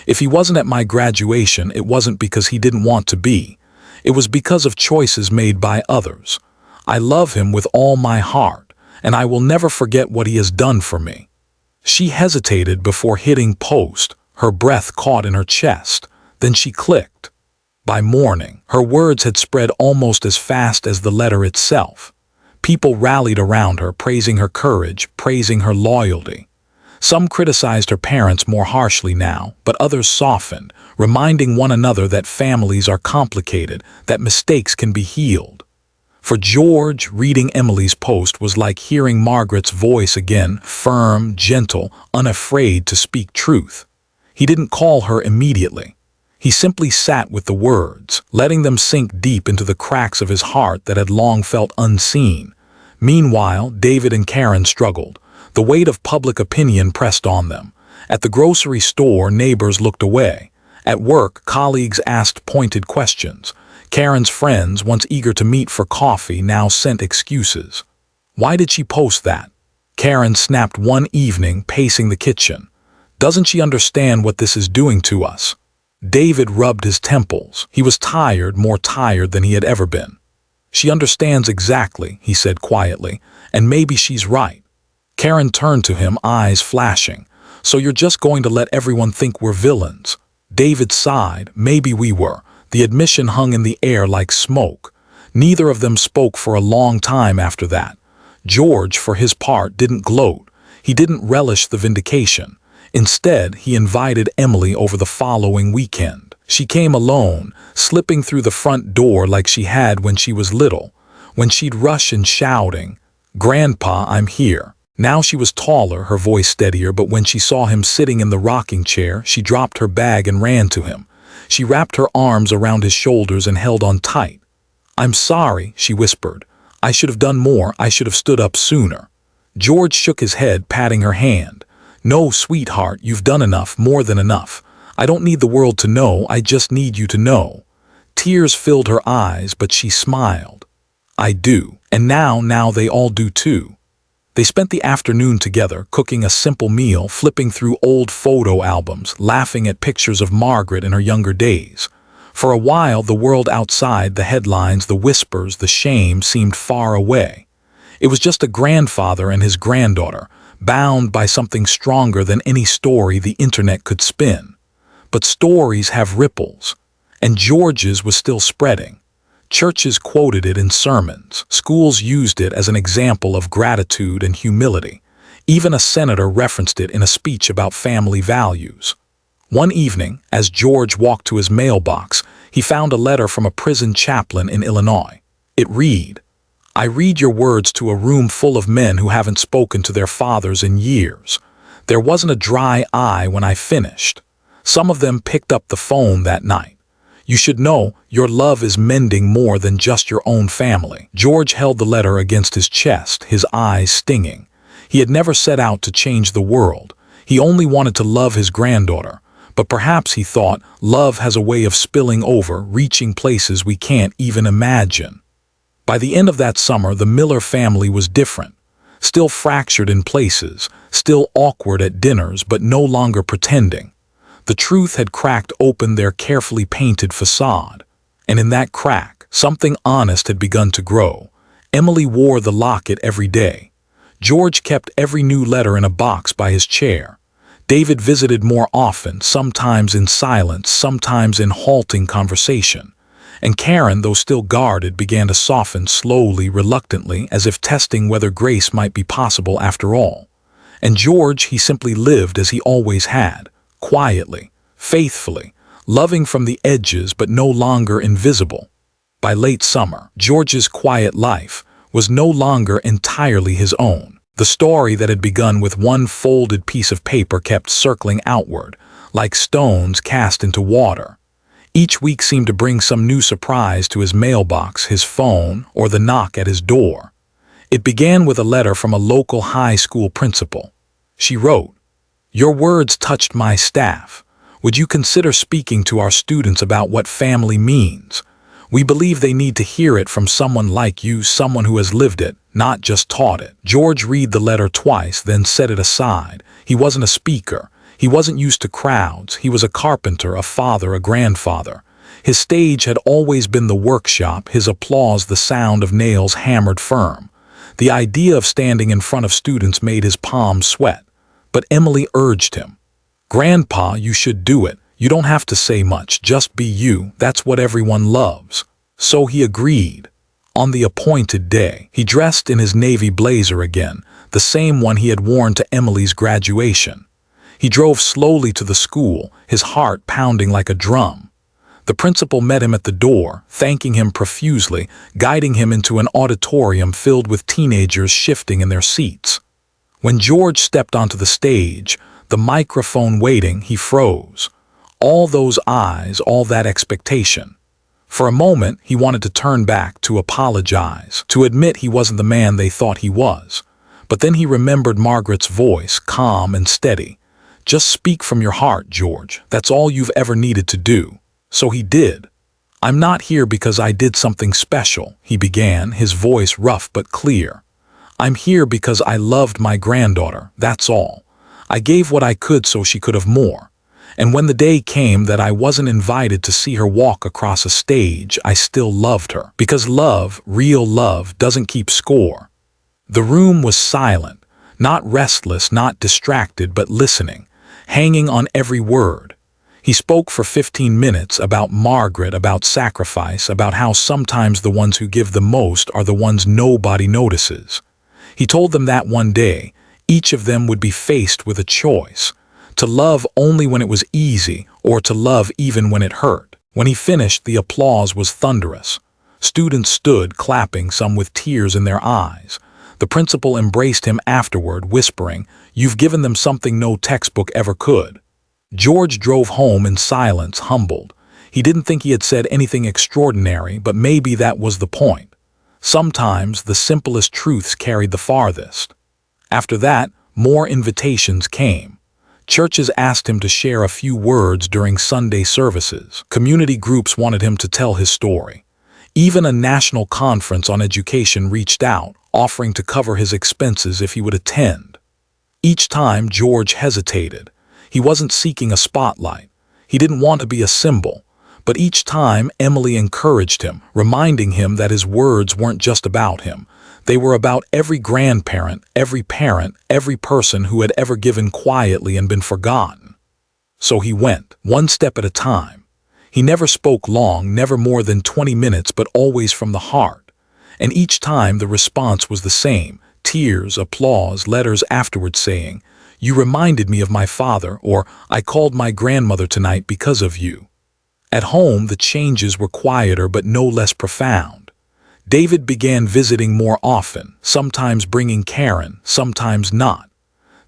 If he wasn't at my graduation, it wasn't because he didn't want to be. It was because of choices made by others. I love him with all my heart, and I will never forget what he has done for me." She hesitated before hitting post, her breath caught in her chest. Then she clicked. By morning, her words had spread almost as fast as the letter itself. People rallied around her, praising her courage, praising her loyalty. Some criticized her parents more harshly now, but others softened, reminding one another that families are complicated, that mistakes can be healed. For George, reading Emily's post was like hearing Margaret's voice again, firm, gentle, unafraid to speak truth. He didn't call her immediately. He simply sat with the words, letting them sink deep into the cracks of his heart that had long felt unseen. Meanwhile, David and Karen struggled. The weight of public opinion pressed on them. At the grocery store, neighbors looked away. At work, colleagues asked pointed questions. Karen's friends, once eager to meet for coffee, now sent excuses. Why did she post that? Karen snapped one evening, pacing the kitchen. Doesn't she understand what this is doing to us? David rubbed his temples. He was tired, more tired than he had ever been. She understands exactly, he said quietly, and maybe she's right. Karen turned to him, eyes flashing. So you're just going to let everyone think we're villains? David sighed. Maybe we were. The admission hung in the air like smoke. Neither of them spoke for a long time after that. George, for his part, didn't gloat. He didn't relish the vindication. Instead, he invited Emily over the following weekend. She came alone, slipping through the front door like she had when she was little, when she'd rush in shouting, "Grandpa, I'm here." Now she was taller, her voice steadier, but when she saw him sitting in the rocking chair, she dropped her bag and ran to him. She wrapped her arms around his shoulders and held on tight. "I'm sorry," she whispered. "I should have done more. I should have stood up sooner." George shook his head, patting her hand. "No, sweetheart, you've done enough, more than enough. I don't need the world to know, I just need you to know." Tears filled her eyes, but she smiled. "I do. And now they all do too." They spent the afternoon together, cooking a simple meal, flipping through old photo albums, laughing at pictures of Margaret in her younger days. For a while, the world outside, the headlines, the whispers, the shame seemed far away. It was just a grandfather and his granddaughter, bound by something stronger than any story the internet could spin. But stories have ripples, and George's was still spreading. Churches quoted it in sermons. Schools used it as an example of gratitude and humility. Even a senator referenced it in a speech about family values. One evening, as George walked to his mailbox, he found a letter from a prison chaplain in Illinois. It read, "I read your words to a room full of men who haven't spoken to their fathers in years. There wasn't a dry eye when I finished. Some of them picked up the phone that night. You should know your love is mending more than just your own family." George held the letter against his chest, his eyes stinging. He had never set out to change the world. He only wanted to love his granddaughter. But perhaps, he thought, love has a way of spilling over, reaching places we can't even imagine. By the end of that summer, the Miller family was different. Still fractured in places, still awkward at dinners, but no longer pretending. The truth had cracked open their carefully painted facade. And in that crack, something honest had begun to grow. Emily wore the locket every day. George kept every new letter in a box by his chair. David visited more often, sometimes in silence, sometimes in halting conversation. And Karen, though still guarded, began to soften slowly, reluctantly, as if testing whether grace might be possible after all. And George, he simply lived as he always had. Quietly, faithfully, loving from the edges but no longer invisible. By late summer, George's quiet life was no longer entirely his own. The story that had begun with one folded piece of paper kept circling outward, like stones cast into water. Each week seemed to bring some new surprise to his mailbox, his phone, or the knock at his door. It began with a letter from a local high school principal. She wrote, "Your words touched my staff. Would you consider speaking to our students about what family means? We believe they need to hear it from someone like you, someone who has lived it, not just taught it. George read the letter twice, then set it aside. He wasn't a speaker. He wasn't used to crowds. He was a carpenter, a father, a grandfather. His stage had always been the workshop, his applause the sound of nails hammered firm. The idea of standing in front of students made his palms sweat. But Emily urged him. "Grandpa, you should do it. You don't have to say much, just be you. That's what everyone loves." So he agreed. On the appointed day, he dressed in his navy blazer again, the same one he had worn to Emily's graduation. He drove slowly to the school, his heart pounding like a drum. The principal met him at the door, thanking him profusely, guiding him into an auditorium filled with teenagers shifting in their seats. When George stepped onto the stage, the microphone waiting, he froze. All those eyes, all that expectation. For a moment, he wanted to turn back, to apologize, to admit he wasn't the man they thought he was. But then he remembered Margaret's voice, calm and steady. "Just speak from your heart, George. That's all you've ever needed to do." So he did. "I'm not here because I did something special," he began, his voice rough but clear. "I'm here because I loved my granddaughter, that's all. I gave what I could so she could have more. And when the day came that I wasn't invited to see her walk across a stage, I still loved her. Because love, real love, doesn't keep score." The room was silent, not restless, not distracted, but listening, hanging on every word. He spoke for 15 minutes about Margaret, about sacrifice, about how sometimes the ones who give the most are the ones nobody notices. He told them that one day, each of them would be faced with a choice. To love only when it was easy, or to love even when it hurt. When he finished, the applause was thunderous. Students stood, clapping, some with tears in their eyes. The principal embraced him afterward, whispering, "You've given them something no textbook ever could." George drove home in silence, humbled. He didn't think he had said anything extraordinary, but maybe that was the point. Sometimes the simplest truths carried the farthest. After that, more invitations came. Churches asked him to share a few words during Sunday services. Community groups wanted him to tell his story. Even a national conference on education reached out, offering to cover his expenses if he would attend. Each time, George hesitated. He wasn't seeking a spotlight. He didn't want to be a symbol. But each time, Emily encouraged him, reminding him that his words weren't just about him. They were about every grandparent, every parent, every person who had ever given quietly and been forgotten. So he went, one step at a time. He never spoke long, never more than 20 minutes, but always from the heart. And each time the response was the same: tears, applause, letters afterwards saying, "You reminded me of my father," or "I called my grandmother tonight because of you." At home, the changes were quieter but no less profound. David began visiting more often, sometimes bringing Karen, sometimes not.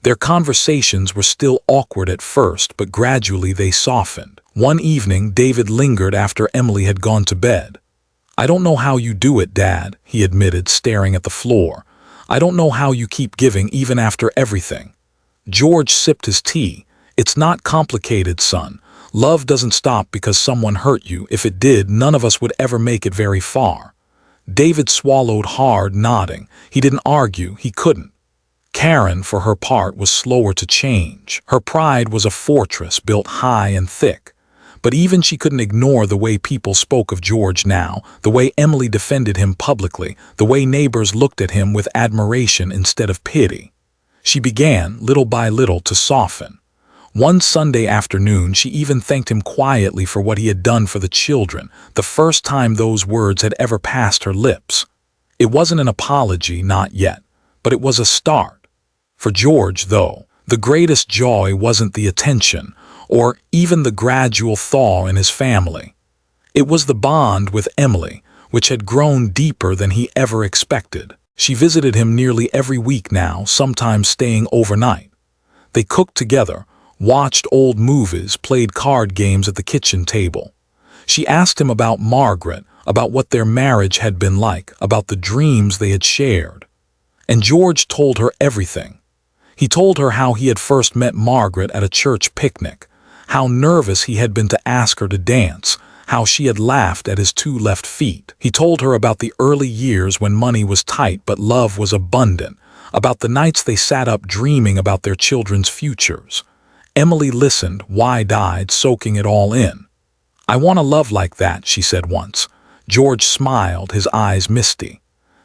Their conversations were still awkward at first, but gradually they softened. One evening, David lingered after Emily had gone to bed. "I don't know how you do it, Dad," he admitted, staring at the floor. "I don't know how you keep giving even after everything." George sipped his tea. "It's not complicated, son. Love doesn't stop because someone hurt you. If it did, none of us would ever make it very far." David swallowed hard, nodding. He didn't argue, he couldn't. Karen, for her part, was slower to change. Her pride was a fortress built high and thick. But even she couldn't ignore the way people spoke of George now, the way Emily defended him publicly, the way neighbors looked at him with admiration instead of pity. She began, little by little, to soften. One Sunday afternoon, she even thanked him quietly for what he had done for the children, the first time those words had ever passed her lips. It wasn't an apology, not yet, but it was a start. For George, though, the greatest joy wasn't the attention, or even the gradual thaw in his family. It was the bond with Emily, which had grown deeper than he ever expected. She visited him nearly every week now, sometimes staying overnight. They cooked together, watched old movies, played card games at the kitchen table. She asked him about Margaret, about what their marriage had been like, about the dreams they had shared. And George told her everything. He told her how he had first met Margaret at a church picnic, how nervous he had been to ask her to dance, how she had laughed at his 2 left feet. He told her about the early years when money was tight but love was abundant, about the nights they sat up dreaming about their children's futures. Emily listened, wide-eyed, soaking it all in. "I want a love like that," she said once. George smiled, his eyes misty.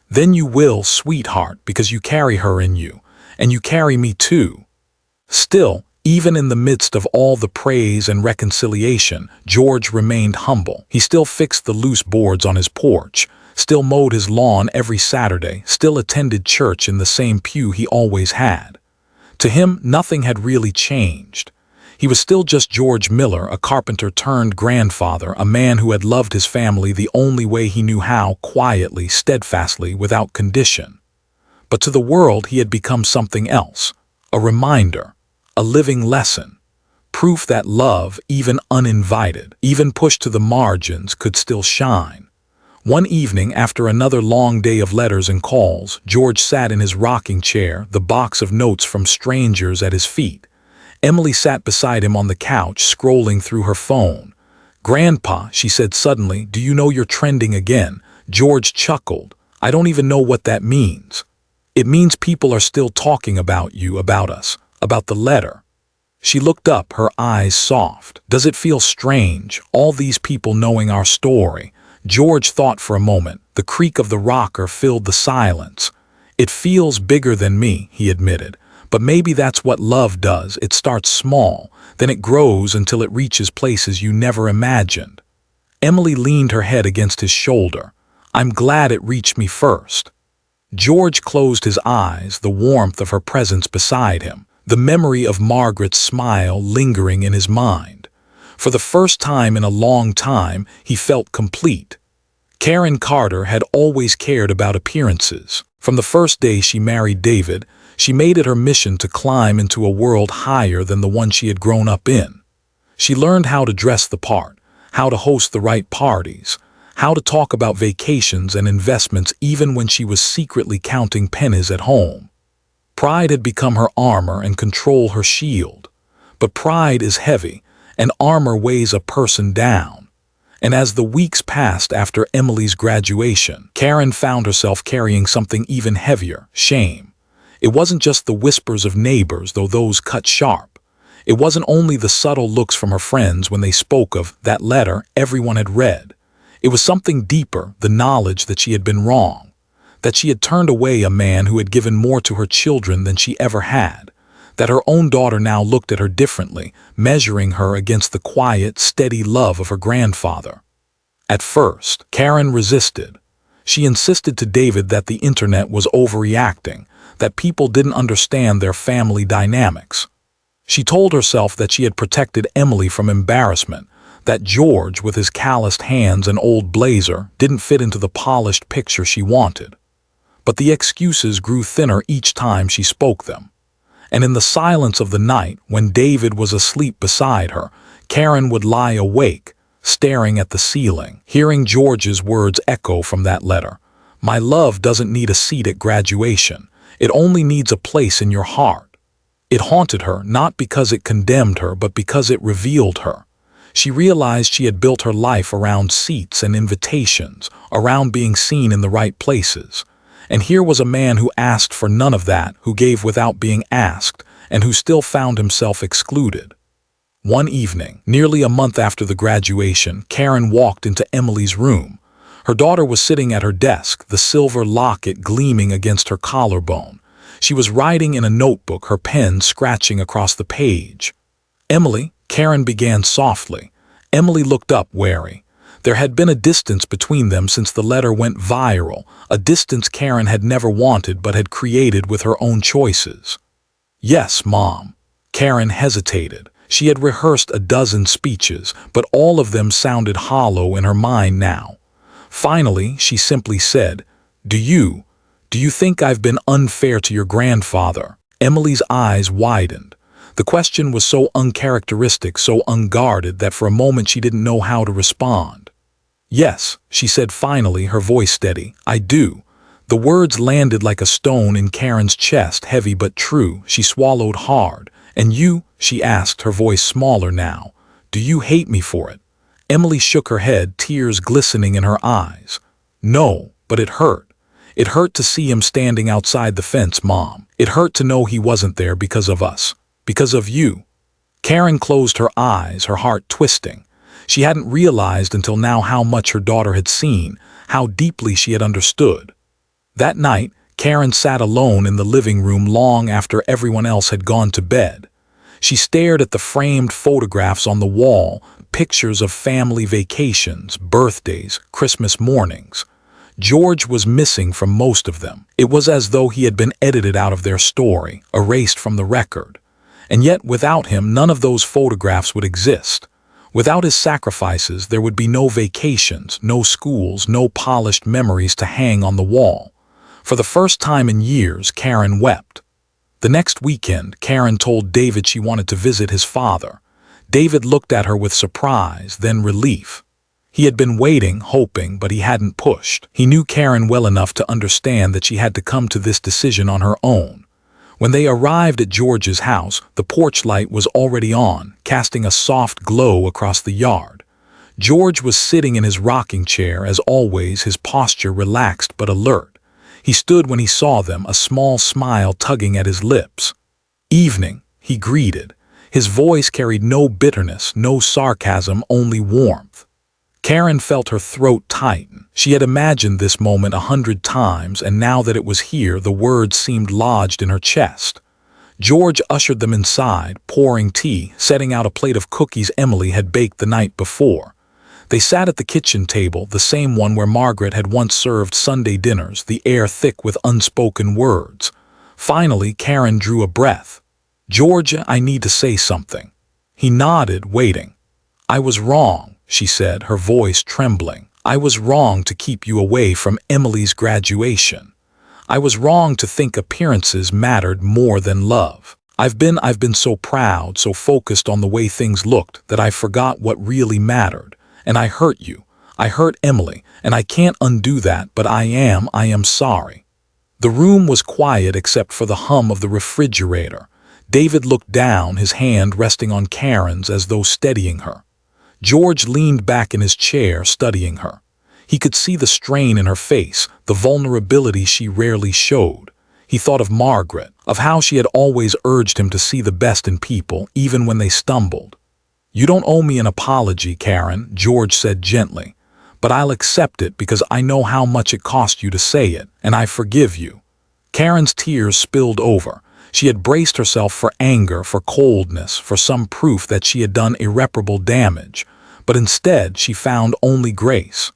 "Then you will, sweetheart, because you carry her in you, and you carry me too." Still, even in the midst of all the praise and reconciliation, George remained humble. He still fixed the loose boards on his porch, still mowed his lawn every Saturday, still attended church in the same pew he always had. To him, nothing had really changed. He was still just George Miller, a carpenter turned grandfather, a man who had loved his family the only way he knew how, quietly, steadfastly, without condition. But to the world he had become something else, a reminder, a living lesson, proof that love, even uninvited, even pushed to the margins, could still shine. One evening, after another long day of letters and calls, George sat in his rocking chair, the box of notes from strangers at his feet. Emily sat beside him on the couch, scrolling through her phone. "Grandpa," she said suddenly, "do you know you're trending again?" George chuckled. "I don't even know what that means." "It means people are still talking about you, about us, about the letter." She looked up, her eyes soft. "Does it feel strange, all these people knowing our story?" George thought for a moment. The creak of the rocker filled the silence. "It feels bigger than me," he admitted. "But maybe that's what love does. It starts small, then it grows until it reaches places you never imagined." Emily leaned her head against his shoulder. "I'm glad it reached me first." George closed his eyes, the warmth of her presence beside him, the memory of Margaret's smile lingering in his mind. For the first time in a long time, he felt complete. Karen Carter had always cared about appearances. From the first day she married David, she made it her mission to climb into a world higher than the one she had grown up in. She learned how to dress the part, how to host the right parties, how to talk about vacations and investments even when she was secretly counting pennies at home. Pride had become her armor and control her shield. But pride is heavy, and armor weighs a person down. And as the weeks passed after Emily's graduation, Karen found herself carrying something even heavier, shame. It wasn't just the whispers of neighbors, though those cut sharp. It wasn't only the subtle looks from her friends when they spoke of that letter everyone had read. It was something deeper, the knowledge that she had been wrong, that she had turned away a man who had given more to her children than she ever had, that her own daughter now looked at her differently, measuring her against the quiet, steady love of her grandfather. At first, Karen resisted. She insisted to David that the internet was overreacting, that people didn't understand their family dynamics. She told herself that she had protected Emily from embarrassment, that George, with his calloused hands and old blazer, didn't fit into the polished picture she wanted. But the excuses grew thinner each time she spoke them. And in the silence of the night, when David was asleep beside her, Karen would lie awake, staring at the ceiling, hearing George's words echo from that letter. "My love doesn't need a seat at graduation. It only needs a place in your heart." It haunted her, not because it condemned her, but because it revealed her. She realized she had built her life around seats and invitations, around being seen in the right places. And here was a man who asked for none of that, who gave without being asked, and who still found himself excluded. One evening, nearly a month after the graduation, Karen walked into Emily's room. Her daughter was sitting at her desk, the silver locket gleaming against her collarbone. She was writing in a notebook, her pen scratching across the page. "Emily," Karen began softly. Emily looked up, wary. There had been a distance between them since the letter went viral, a distance Karen had never wanted but had created with her own choices. "Yes, Mom." Karen hesitated. She had rehearsed a dozen speeches, but all of them sounded hollow in her mind now. Finally, she simply said, Do you think I've been unfair to your grandfather?" Emily's eyes widened. The question was so uncharacteristic, so unguarded, that for a moment she didn't know how to respond. "Yes," she said finally, her voice steady, "I do." The words landed like a stone in Karen's chest, heavy but true. She swallowed hard. "And you," she asked, her voice smaller now, "do you hate me for it?" Emily shook her head, tears glistening in her eyes. No, but it hurt. It hurt to see him standing outside the fence, Mom. It hurt to know he wasn't there because of us. Because of you. Karen closed her eyes, her heart twisting. She hadn't realized until now how much her daughter had seen, how deeply she had understood. That night, Karen sat alone in the living room long after everyone else had gone to bed. She stared at the framed photographs on the wall, pictures of family vacations, birthdays, Christmas mornings. George was missing from most of them. It was as though he had been edited out of their story, erased from the record. And yet, without him, none of those photographs would exist. Without his sacrifices, there would be no vacations, no schools, no polished memories to hang on the wall. For the first time in years, Karen wept. The next weekend, Karen told David she wanted to visit his father. David looked at her with surprise, then relief. He had been waiting, hoping, but he hadn't pushed. He knew Karen well enough to understand that she had to come to this decision on her own. When they arrived at George's house, the porch light was already on, casting a soft glow across the yard. George was sitting in his rocking chair, as always, his posture relaxed but alert. He stood when he saw them, a small smile tugging at his lips. "Evening," he greeted. His voice carried no bitterness, no sarcasm, only warmth. Karen felt her throat tighten. She had imagined this moment 100 times, and now that it was here, the words seemed lodged in her chest. George ushered them inside, pouring tea, setting out a plate of cookies Emily had baked the night before. They sat at the kitchen table, the same one where Margaret had once served Sunday dinners, the air thick with unspoken words. Finally, Karen drew a breath. "George, I need to say something." He nodded, waiting. "I was wrong," she said, her voice trembling. "I was wrong to keep you away from Emily's graduation. I was wrong to think appearances mattered more than love. I've been so proud, so focused on the way things looked, that I forgot what really mattered. And I hurt you. I hurt Emily, and I can't undo that, but I am sorry." The room was quiet except for the hum of the refrigerator. David looked down, his hand resting on Karen's as though steadying her. George leaned back in his chair, studying her. He could see the strain in her face, the vulnerability she rarely showed. He thought of Margaret, of how she had always urged him to see the best in people, even when they stumbled. "You don't owe me an apology, Karen," George said gently. "But I'll accept it because I know how much it cost you to say it, and I forgive you." Karen's tears spilled over. She had braced herself for anger, for coldness, for some proof that she had done irreparable damage. But instead, she found only grace.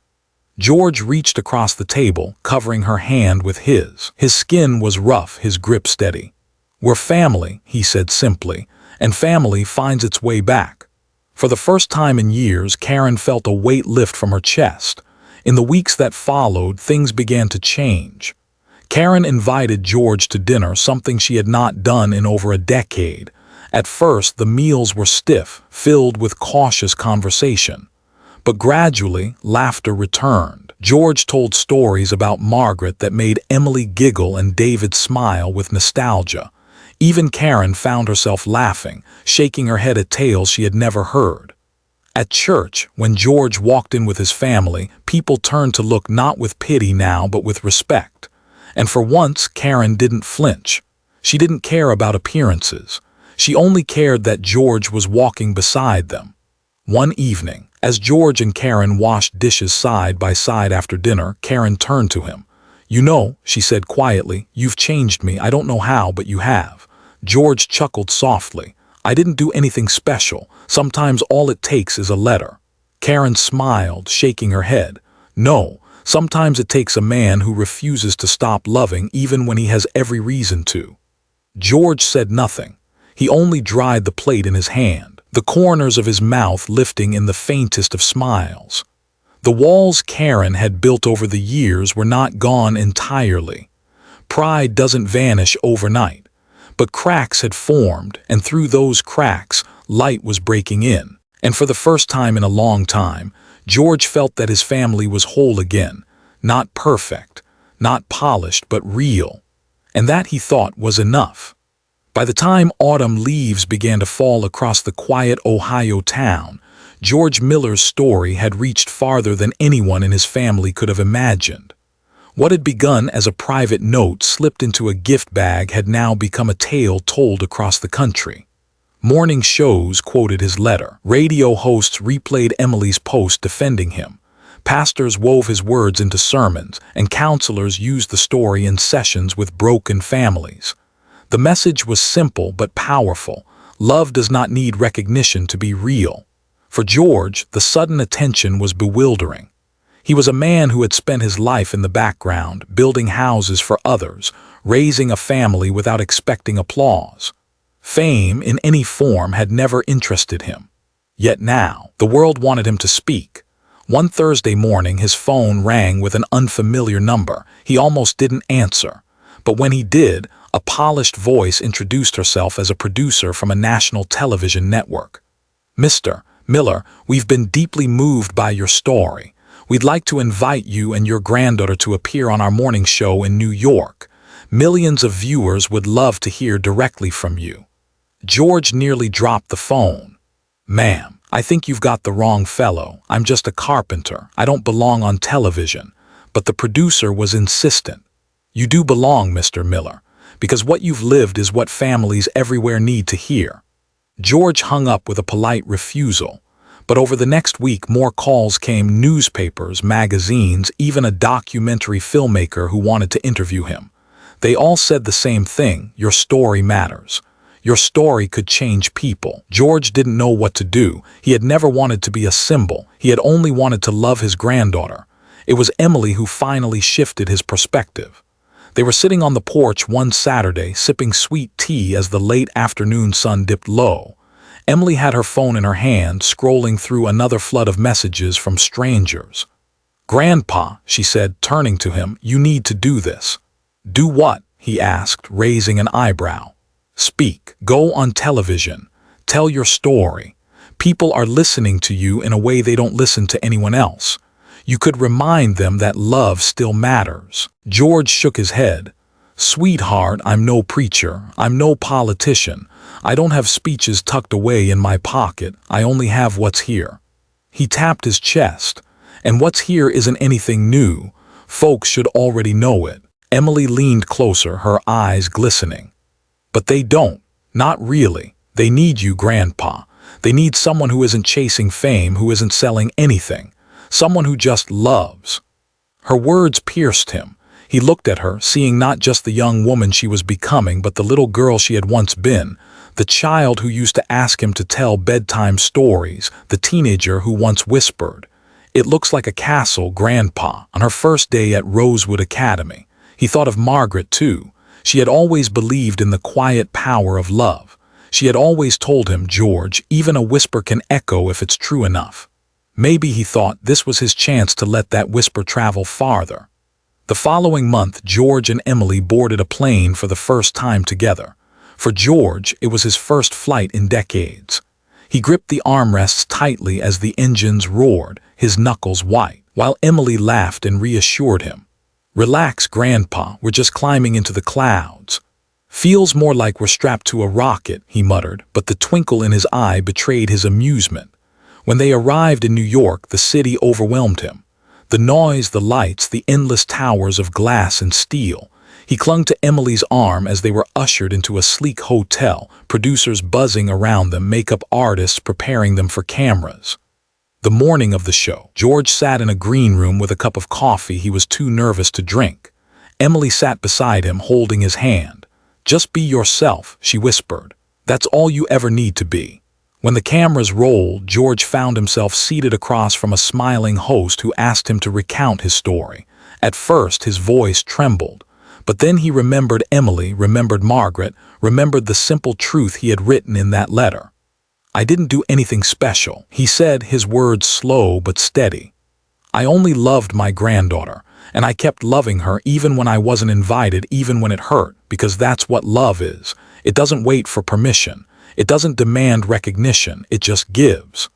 George reached across the table, covering her hand with his. His skin was rough, his grip steady. "We're family," he said simply, "and family finds its way back." For the first time in years, Karen felt a weight lift from her chest. In the weeks that followed, things began to change. Karen invited George to dinner, something she had not done in over a decade. At first, the meals were stiff, filled with cautious conversation. But gradually, laughter returned. George told stories about Margaret that made Emily giggle and David smile with nostalgia. Even Karen found herself laughing, shaking her head at tales she had never heard. At church, when George walked in with his family, people turned to look not with pity now, but with respect. And for once, Karen didn't flinch. She didn't care about appearances. She only cared that George was walking beside them. One evening, as George and Karen washed dishes side by side after dinner, Karen turned to him. "You know," she said quietly, "you've changed me. I don't know how, but you have." George chuckled softly. "I didn't do anything special. Sometimes all it takes is a letter." Karen smiled, shaking her head. "No, sometimes it takes a man who refuses to stop loving even when he has every reason to." George said nothing. He only dried the plate in his hand, the corners of his mouth lifting in the faintest of smiles. The walls Karen had built over the years were not gone entirely. Pride doesn't vanish overnight. But cracks had formed, and through those cracks, light was breaking in. And for the first time in a long time, George felt that his family was whole again. Not perfect, not polished, but real. And that, he thought, was enough. By the time autumn leaves began to fall across the quiet Ohio town, George Miller's story had reached farther than anyone in his family could have imagined. What had begun as a private note slipped into a gift bag had now become a tale told across the country. Morning shows quoted his letter. Radio hosts replayed Emily's post defending him. Pastors wove his words into sermons, and counselors used the story in sessions with broken families. The message was simple but powerful. Love does not need recognition to be real. For George, the sudden attention was bewildering. He was a man who had spent his life in the background, building houses for others, raising a family without expecting applause. Fame, in any form, had never interested him. Yet now, the world wanted him to speak. One Thursday morning, his phone rang with an unfamiliar number. He almost didn't answer. But when he did, a polished voice introduced herself as a producer from a national television network. "Mr. Miller, we've been deeply moved by your story. We'd like to invite you and your granddaughter to appear on our morning show in New York. Millions of viewers would love to hear directly from you." George nearly dropped the phone. "Ma'am, I think you've got the wrong fellow. I'm just a carpenter. I don't belong on television." But the producer was insistent. "You do belong, Mr. Miller, because what you've lived is what families everywhere need to hear." George hung up with a polite refusal. But over the next week, more calls came: newspapers, magazines, even a documentary filmmaker who wanted to interview him. They all said the same thing: your story matters. Your story could change people. George didn't know what to do. He had never wanted to be a symbol. He had only wanted to love his granddaughter. It was Emily who finally shifted his perspective. They were sitting on the porch one Saturday, sipping sweet tea as the late afternoon sun dipped low. Emily had her phone in her hand, scrolling through another flood of messages from strangers. "Grandpa," she said, turning to him, "you need to do this." "Do what?" he asked, raising an eyebrow. "Speak. Go on television. Tell your story. People are listening to you in a way they don't listen to anyone else. You could remind them that love still matters." George shook his head. "Sweetheart, I'm no preacher. I'm no politician. I don't have speeches tucked away in my pocket. I only have what's here." He tapped his chest. "And what's here isn't anything new. Folks should already know it." Emily leaned closer, her eyes glistening. "But they don't. Not really. They need you, Grandpa. They need someone who isn't chasing fame, who isn't selling anything. Someone who just loves." Her words pierced him. He looked at her, seeing not just the young woman she was becoming, but the little girl she had once been, the child who used to ask him to tell bedtime stories, the teenager who once whispered, "It looks like a castle, Grandpa," on her first day at Rosewood Academy. He thought of Margaret, too. She had always believed in the quiet power of love. She had always told him, "George, even a whisper can echo if it's true enough." Maybe, he thought, this was his chance to let that whisper travel farther. The following month, George and Emily boarded a plane for the first time together. For George, it was his first flight in decades. He gripped the armrests tightly as the engines roared, his knuckles white, while Emily laughed and reassured him. "Relax, Grandpa, we're just climbing into the clouds." "Feels more like we're strapped to a rocket," he muttered, but the twinkle in his eye betrayed his amusement. When they arrived in New York, the city overwhelmed him. The noise, the lights, the endless towers of glass and steel. He clung to Emily's arm as they were ushered into a sleek hotel, producers buzzing around them, makeup artists preparing them for cameras. The morning of the show, George sat in a green room with a cup of coffee he was too nervous to drink. Emily sat beside him, holding his hand. "Just be yourself," she whispered. "That's all you ever need to be." When the cameras rolled, George found himself seated across from a smiling host who asked him to recount his story. At first, his voice trembled. But then he remembered Emily, remembered Margaret, remembered the simple truth he had written in that letter. "I didn't do anything special," he said, his words slow but steady. "I only loved my granddaughter, and I kept loving her even when I wasn't invited, even when it hurt, because that's what love is. It doesn't wait for permission. It doesn't demand recognition, it just gives."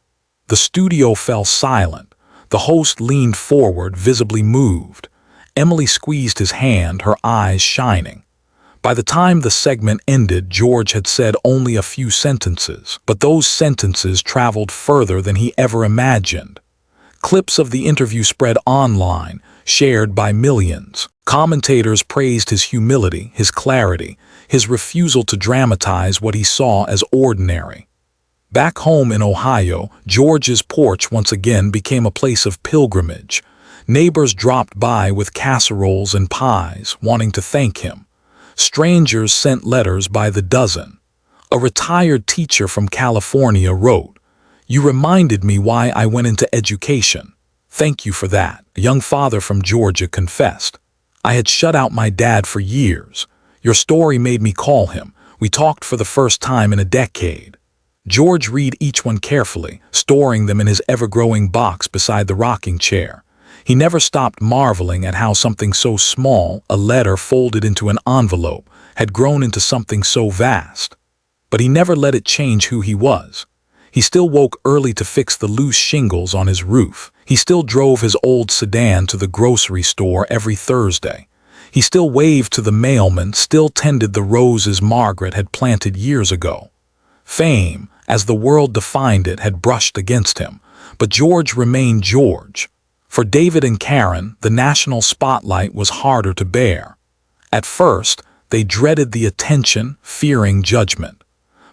The studio fell silent. The host leaned forward, visibly moved. Emily squeezed his hand, her eyes shining. By the time the segment ended, George had said only a few sentences, but those sentences traveled further than he ever imagined. Clips of the interview spread online, shared by millions. Commentators praised his humility, his clarity, his refusal to dramatize what he saw as ordinary. Back home in Ohio, George's porch once again became a place of pilgrimage. Neighbors dropped by with casseroles and pies, wanting to thank him. Strangers sent letters by the dozen. A retired teacher from California wrote, "You reminded me why I went into education. Thank you for that." A young father from Georgia confessed, "I had shut out my dad for years. Your story made me call him. We talked for the first time in a decade." George read each one carefully, storing them in his ever-growing box beside the rocking chair. He never stopped marveling at how something so small, a letter folded into an envelope, had grown into something so vast. But he never let it change who he was. He still woke early to fix the loose shingles on his roof. He still drove his old sedan to the grocery store every Thursday. He still waved to the mailman, still tended the roses Margaret had planted years ago. Fame, as the world defined it, had brushed against him, but George remained George. For David and Karen, the national spotlight was harder to bear. At first, they dreaded the attention, fearing judgment.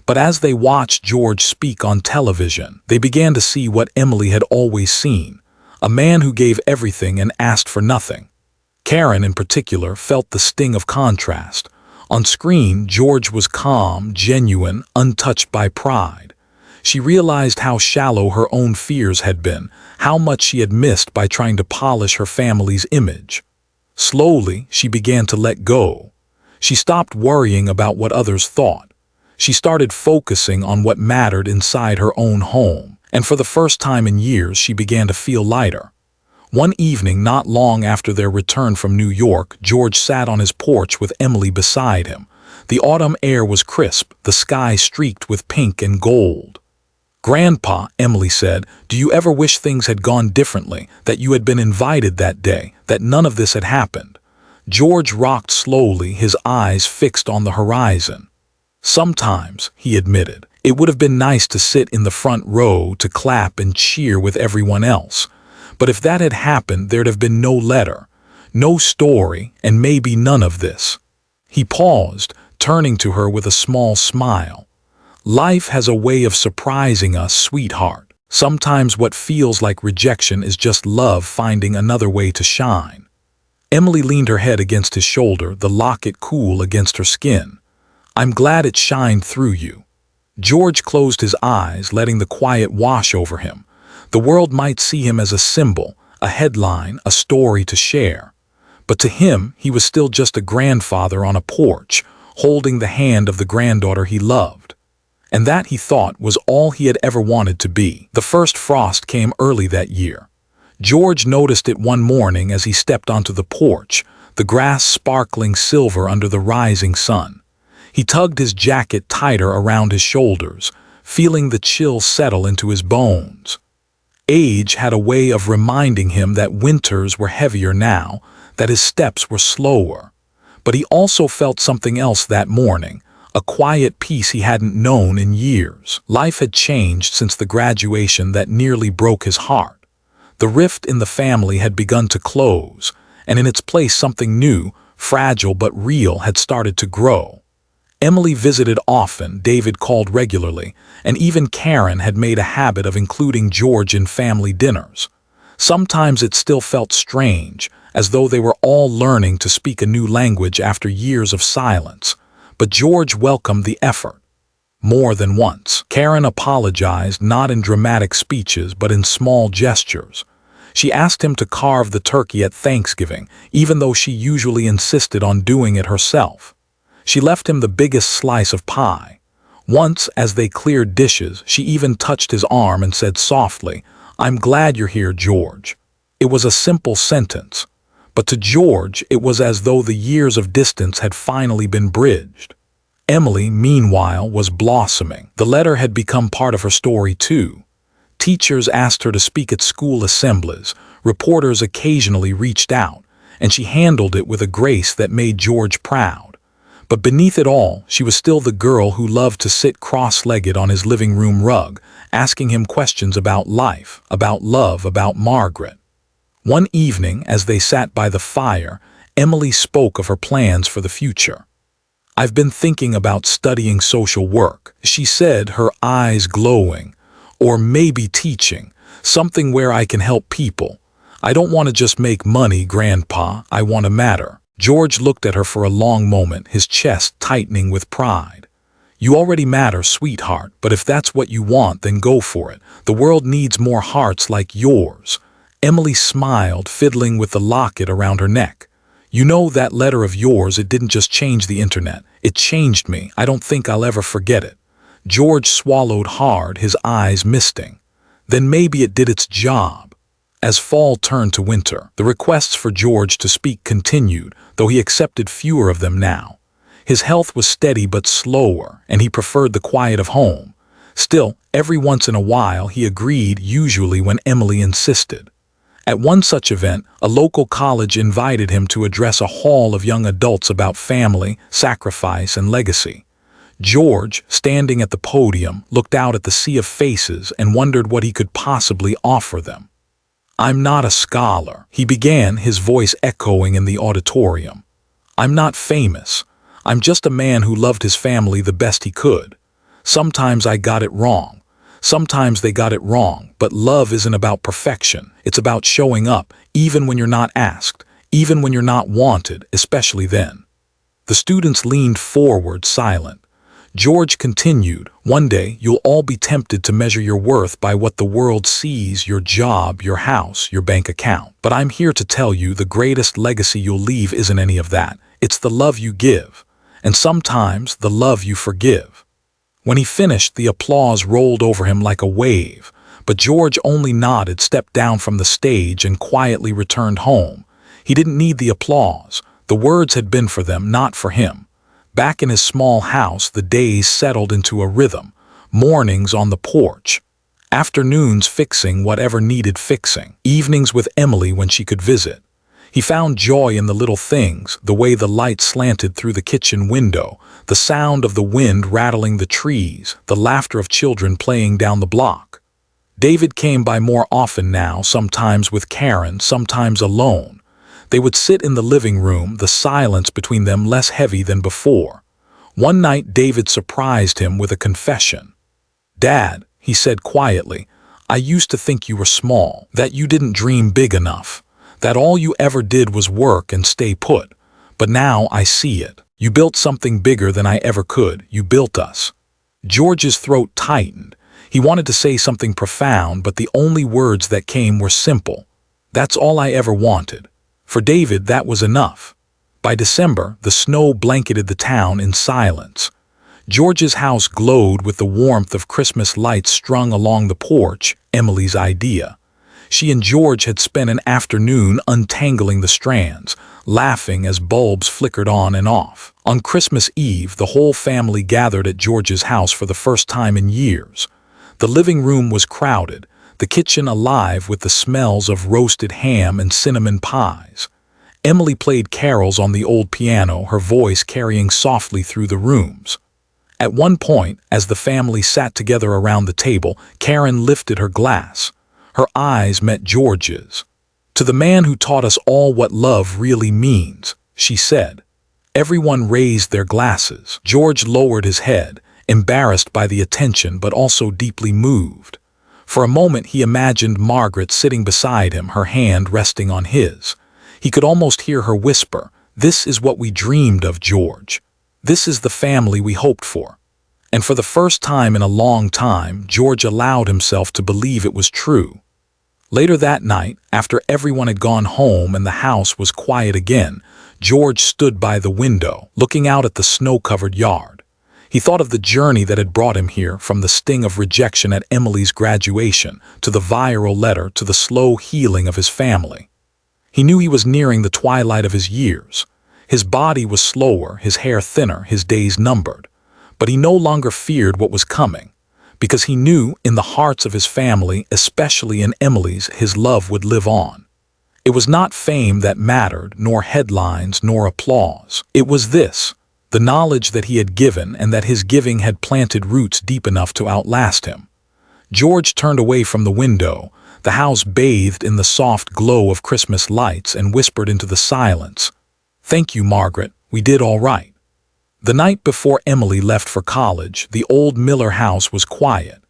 But as they watched George speak on television, they began to see what Emily had always seen, a man who gave everything and asked for nothing. Karen, in particular, felt the sting of contrast. On screen, George was calm, genuine, untouched by pride. She realized how shallow her own fears had been, how much she had missed by trying to polish her family's image. Slowly, she began to let go. She stopped worrying about what others thought. She started focusing on what mattered inside her own home, and for the first time in years, she began to feel lighter. One evening, not long after their return from New York, George sat on his porch with Emily beside him. The autumn air was crisp, the sky streaked with pink and gold. "Grandpa," Emily said, "do you ever wish things had gone differently, that you had been invited that day, that none of this had happened?" George rocked slowly, his eyes fixed on the horizon. "Sometimes," he admitted, "it would have been nice to sit in the front row, to clap and cheer with everyone else. But if that had happened, there'd have been no letter, no story, and maybe none of this." He paused, turning to her with a small smile. "Life has a way of surprising us, sweetheart. Sometimes what feels like rejection is just love finding another way to shine." Emily leaned her head against his shoulder, the locket cool against her skin. "I'm glad it shined through you." George closed his eyes, letting the quiet wash over him. The world might see him as a symbol, a headline, a story to share. But to him, he was still just a grandfather on a porch, holding the hand of the granddaughter he loved. And that, he thought, was all he had ever wanted to be. The first frost came early that year. George noticed it one morning as he stepped onto the porch, the grass sparkling silver under the rising sun. He tugged his jacket tighter around his shoulders, feeling the chill settle into his bones. Age had a way of reminding him that winters were heavier now, that his steps were slower. But he also felt something else that morning, a quiet peace he hadn't known in years. Life had changed since the graduation that nearly broke his heart. The rift in the family had begun to close, and in its place something new, fragile but real, had started to grow. Emily visited often, David called regularly, and even Karen had made a habit of including George in family dinners. Sometimes it still felt strange, as though they were all learning to speak a new language after years of silence. But George welcomed the effort. More than once, Karen apologized, not in dramatic speeches but in small gestures. She asked him to carve the turkey at Thanksgiving, even though she usually insisted on doing it herself. She left him the biggest slice of pie. Once, as they cleared dishes, she even touched his arm and said softly, "I'm glad you're here, George." It was a simple sentence, but to George it was as though the years of distance had finally been bridged. Emily, meanwhile, was blossoming. The letter had become part of her story too. Teachers asked her to speak at school assemblies, reporters occasionally reached out, and she handled it with a grace that made George proud. But beneath it all, she was still the girl who loved to sit cross-legged on his living room rug, asking him questions about life, about love, about Margaret. One evening, as they sat by the fire, Emily spoke of her plans for the future. "I've been thinking about studying social work," she said, her eyes glowing. "Or maybe teaching, something where I can help people. I don't want to just make money, Grandpa, I want to matter." George looked at her for a long moment, his chest tightening with pride. "You already matter, sweetheart, but if that's what you want, then go for it. The world needs more hearts like yours." Emily smiled, fiddling with the locket around her neck. "You know, that letter of yours, it didn't just change the internet. It changed me. I don't think I'll ever forget it." George swallowed hard, his eyes misting. "Then maybe it did its job." As fall turned to winter, the requests for George to speak continued, though he accepted fewer of them now. His health was steady but slower, and he preferred the quiet of home. Still, every once in a while he agreed, usually when Emily insisted. At one such event, a local college invited him to address a hall of young adults about family, sacrifice, and legacy. George, standing at the podium, looked out at the sea of faces and wondered what he could possibly offer them. "I'm not a scholar," he began, his voice echoing in the auditorium. "I'm not famous. I'm just a man who loved his family the best he could. Sometimes I got it wrong. Sometimes they got it wrong, but love isn't about perfection. It's about showing up, even when you're not asked, even when you're not wanted, especially then." The students leaned forward, silent. George continued, "One day, you'll all be tempted to measure your worth by what the world sees, your job, your house, your bank account. But I'm here to tell you the greatest legacy you'll leave isn't any of that. It's the love you give, and sometimes the love you forgive." When he finished, the applause rolled over him like a wave, but George only nodded, stepped down from the stage, and quietly returned home. He didn't need the applause. The words had been for them, not for him. Back in his small house, the days settled into a rhythm. Mornings on the porch, afternoons fixing whatever needed fixing, evenings with Emily when she could visit. He found joy in the little things, the way the light slanted through the kitchen window, the sound of the wind rattling the trees, the laughter of children playing down the block. David came by more often now, sometimes with Karen, sometimes alone. They would sit in the living room, the silence between them less heavy than before. One night David surprised him with a confession. "Dad," he said quietly, "I used to think you were small, that you didn't dream big enough, that all you ever did was work and stay put. But now I see it. You built something bigger than I ever could. You built us." George's throat tightened. He wanted to say something profound, but the only words that came were simple. "That's all I ever wanted." For David, that was enough. By December, the snow blanketed the town in silence. George's house glowed with the warmth of Christmas lights strung along the porch, Emily's idea. She and George had spent an afternoon untangling the strands, laughing as bulbs flickered on and off. On Christmas Eve, the whole family gathered at George's house for the first time in years. The living room was crowded, the kitchen alive with the smells of roasted ham and cinnamon pies. Emily played carols on the old piano, her voice carrying softly through the rooms. At one point, as the family sat together around the table, Karen lifted her glass. Her eyes met George's. "To the man who taught us all what love really means," she said. Everyone raised their glasses. George lowered his head, embarrassed by the attention but also deeply moved. For a moment he imagined Margaret sitting beside him, her hand resting on his. He could almost hear her whisper, "This is what we dreamed of, George. This is the family we hoped for." And for the first time in a long time, George allowed himself to believe it was true. Later that night, after everyone had gone home and the house was quiet again, George stood by the window, looking out at the snow-covered yard. He thought of the journey that had brought him here, from the sting of rejection at Emily's graduation, to the viral letter, to the slow healing of his family. He knew he was nearing the twilight of his years. His body was slower, his hair thinner, his days numbered. But he no longer feared what was coming, because he knew in the hearts of his family, especially in Emily's, his love would live on. It was not fame that mattered, nor headlines, nor applause. It was this: the knowledge that he had given and that his giving had planted roots deep enough to outlast him. George turned away from the window, the house bathed in the soft glow of Christmas lights, and whispered into the silence, "Thank you, Margaret, we did all right." The night before Emily left for college, the old Miller house was quiet.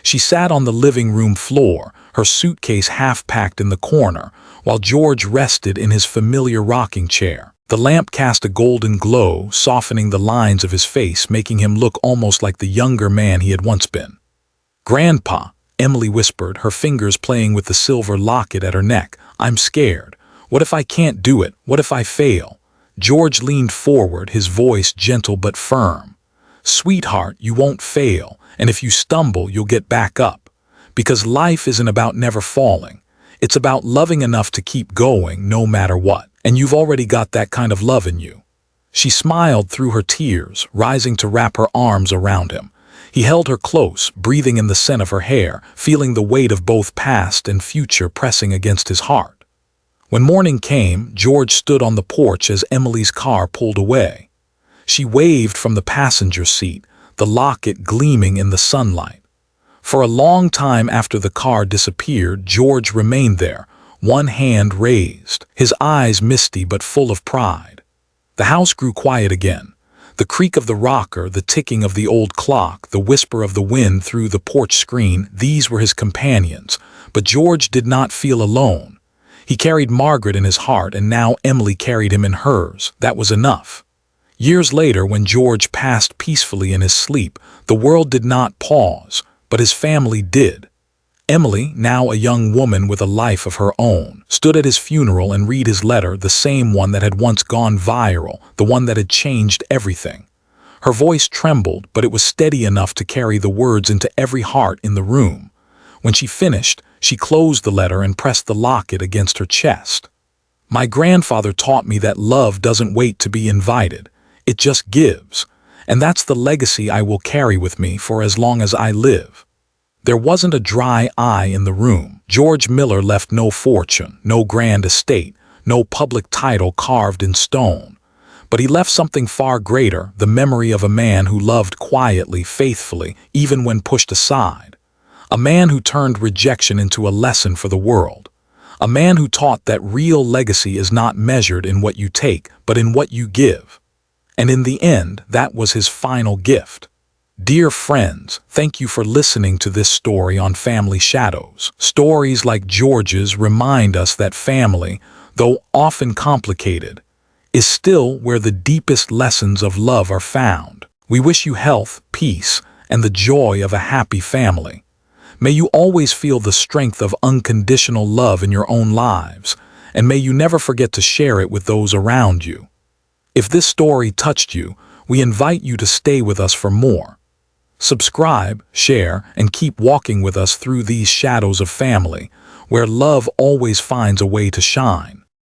She sat on the living room floor, her suitcase half-packed in the corner, while George rested in his familiar rocking chair. The lamp cast a golden glow, softening the lines of his face, making him look almost like the younger man he had once been. "Grandpa," Emily whispered, her fingers playing with the silver locket at her neck, "I'm scared. What if I can't do it? What if I fail?" George leaned forward, his voice gentle but firm. "Sweetheart, you won't fail, and if you stumble, you'll get back up. Because life isn't about never falling. It's about loving enough to keep going no matter what, and you've already got that kind of love in you." She smiled through her tears, rising to wrap her arms around him. He held her close, breathing in the scent of her hair, feeling the weight of both past and future pressing against his heart. When morning came, George stood on the porch as Emily's car pulled away. She waved from the passenger seat, the locket gleaming in the sunlight. For a long time after the car disappeared, George remained there, one hand raised, his eyes misty but full of pride. The house grew quiet again. The creak of the rocker, the ticking of the old clock, the whisper of the wind through the porch screen, these were his companions. But George did not feel alone. He carried Margaret in his heart, and now Emily carried him in hers. That was enough. Years later, when George passed peacefully in his sleep, the world did not pause, but his family did. Emily, now a young woman with a life of her own, stood at his funeral and read his letter, the same one that had once gone viral, the one that had changed everything. Her voice trembled, but it was steady enough to carry the words into every heart in the room. When she finished, she closed the letter and pressed the locket against her chest. "My grandfather taught me that love doesn't wait to be invited. It just gives. And that's the legacy I will carry with me for as long as I live." There wasn't a dry eye in the room. George Miller left no fortune, no grand estate, no public title carved in stone. But he left something far greater, the memory of a man who loved quietly, faithfully, even when pushed aside. A man who turned rejection into a lesson for the world. A man who taught that real legacy is not measured in what you take, but in what you give. And in the end, that was his final gift. Dear friends, thank you for listening to this story on Family Shadows. Stories like George's remind us that family, though often complicated, is still where the deepest lessons of love are found. We wish you health, peace, and the joy of a happy family. May you always feel the strength of unconditional love in your own lives, and may you never forget to share it with those around you. If this story touched you, we invite you to stay with us for more. Subscribe, share, and keep walking with us through these shadows of family, where love always finds a way to shine.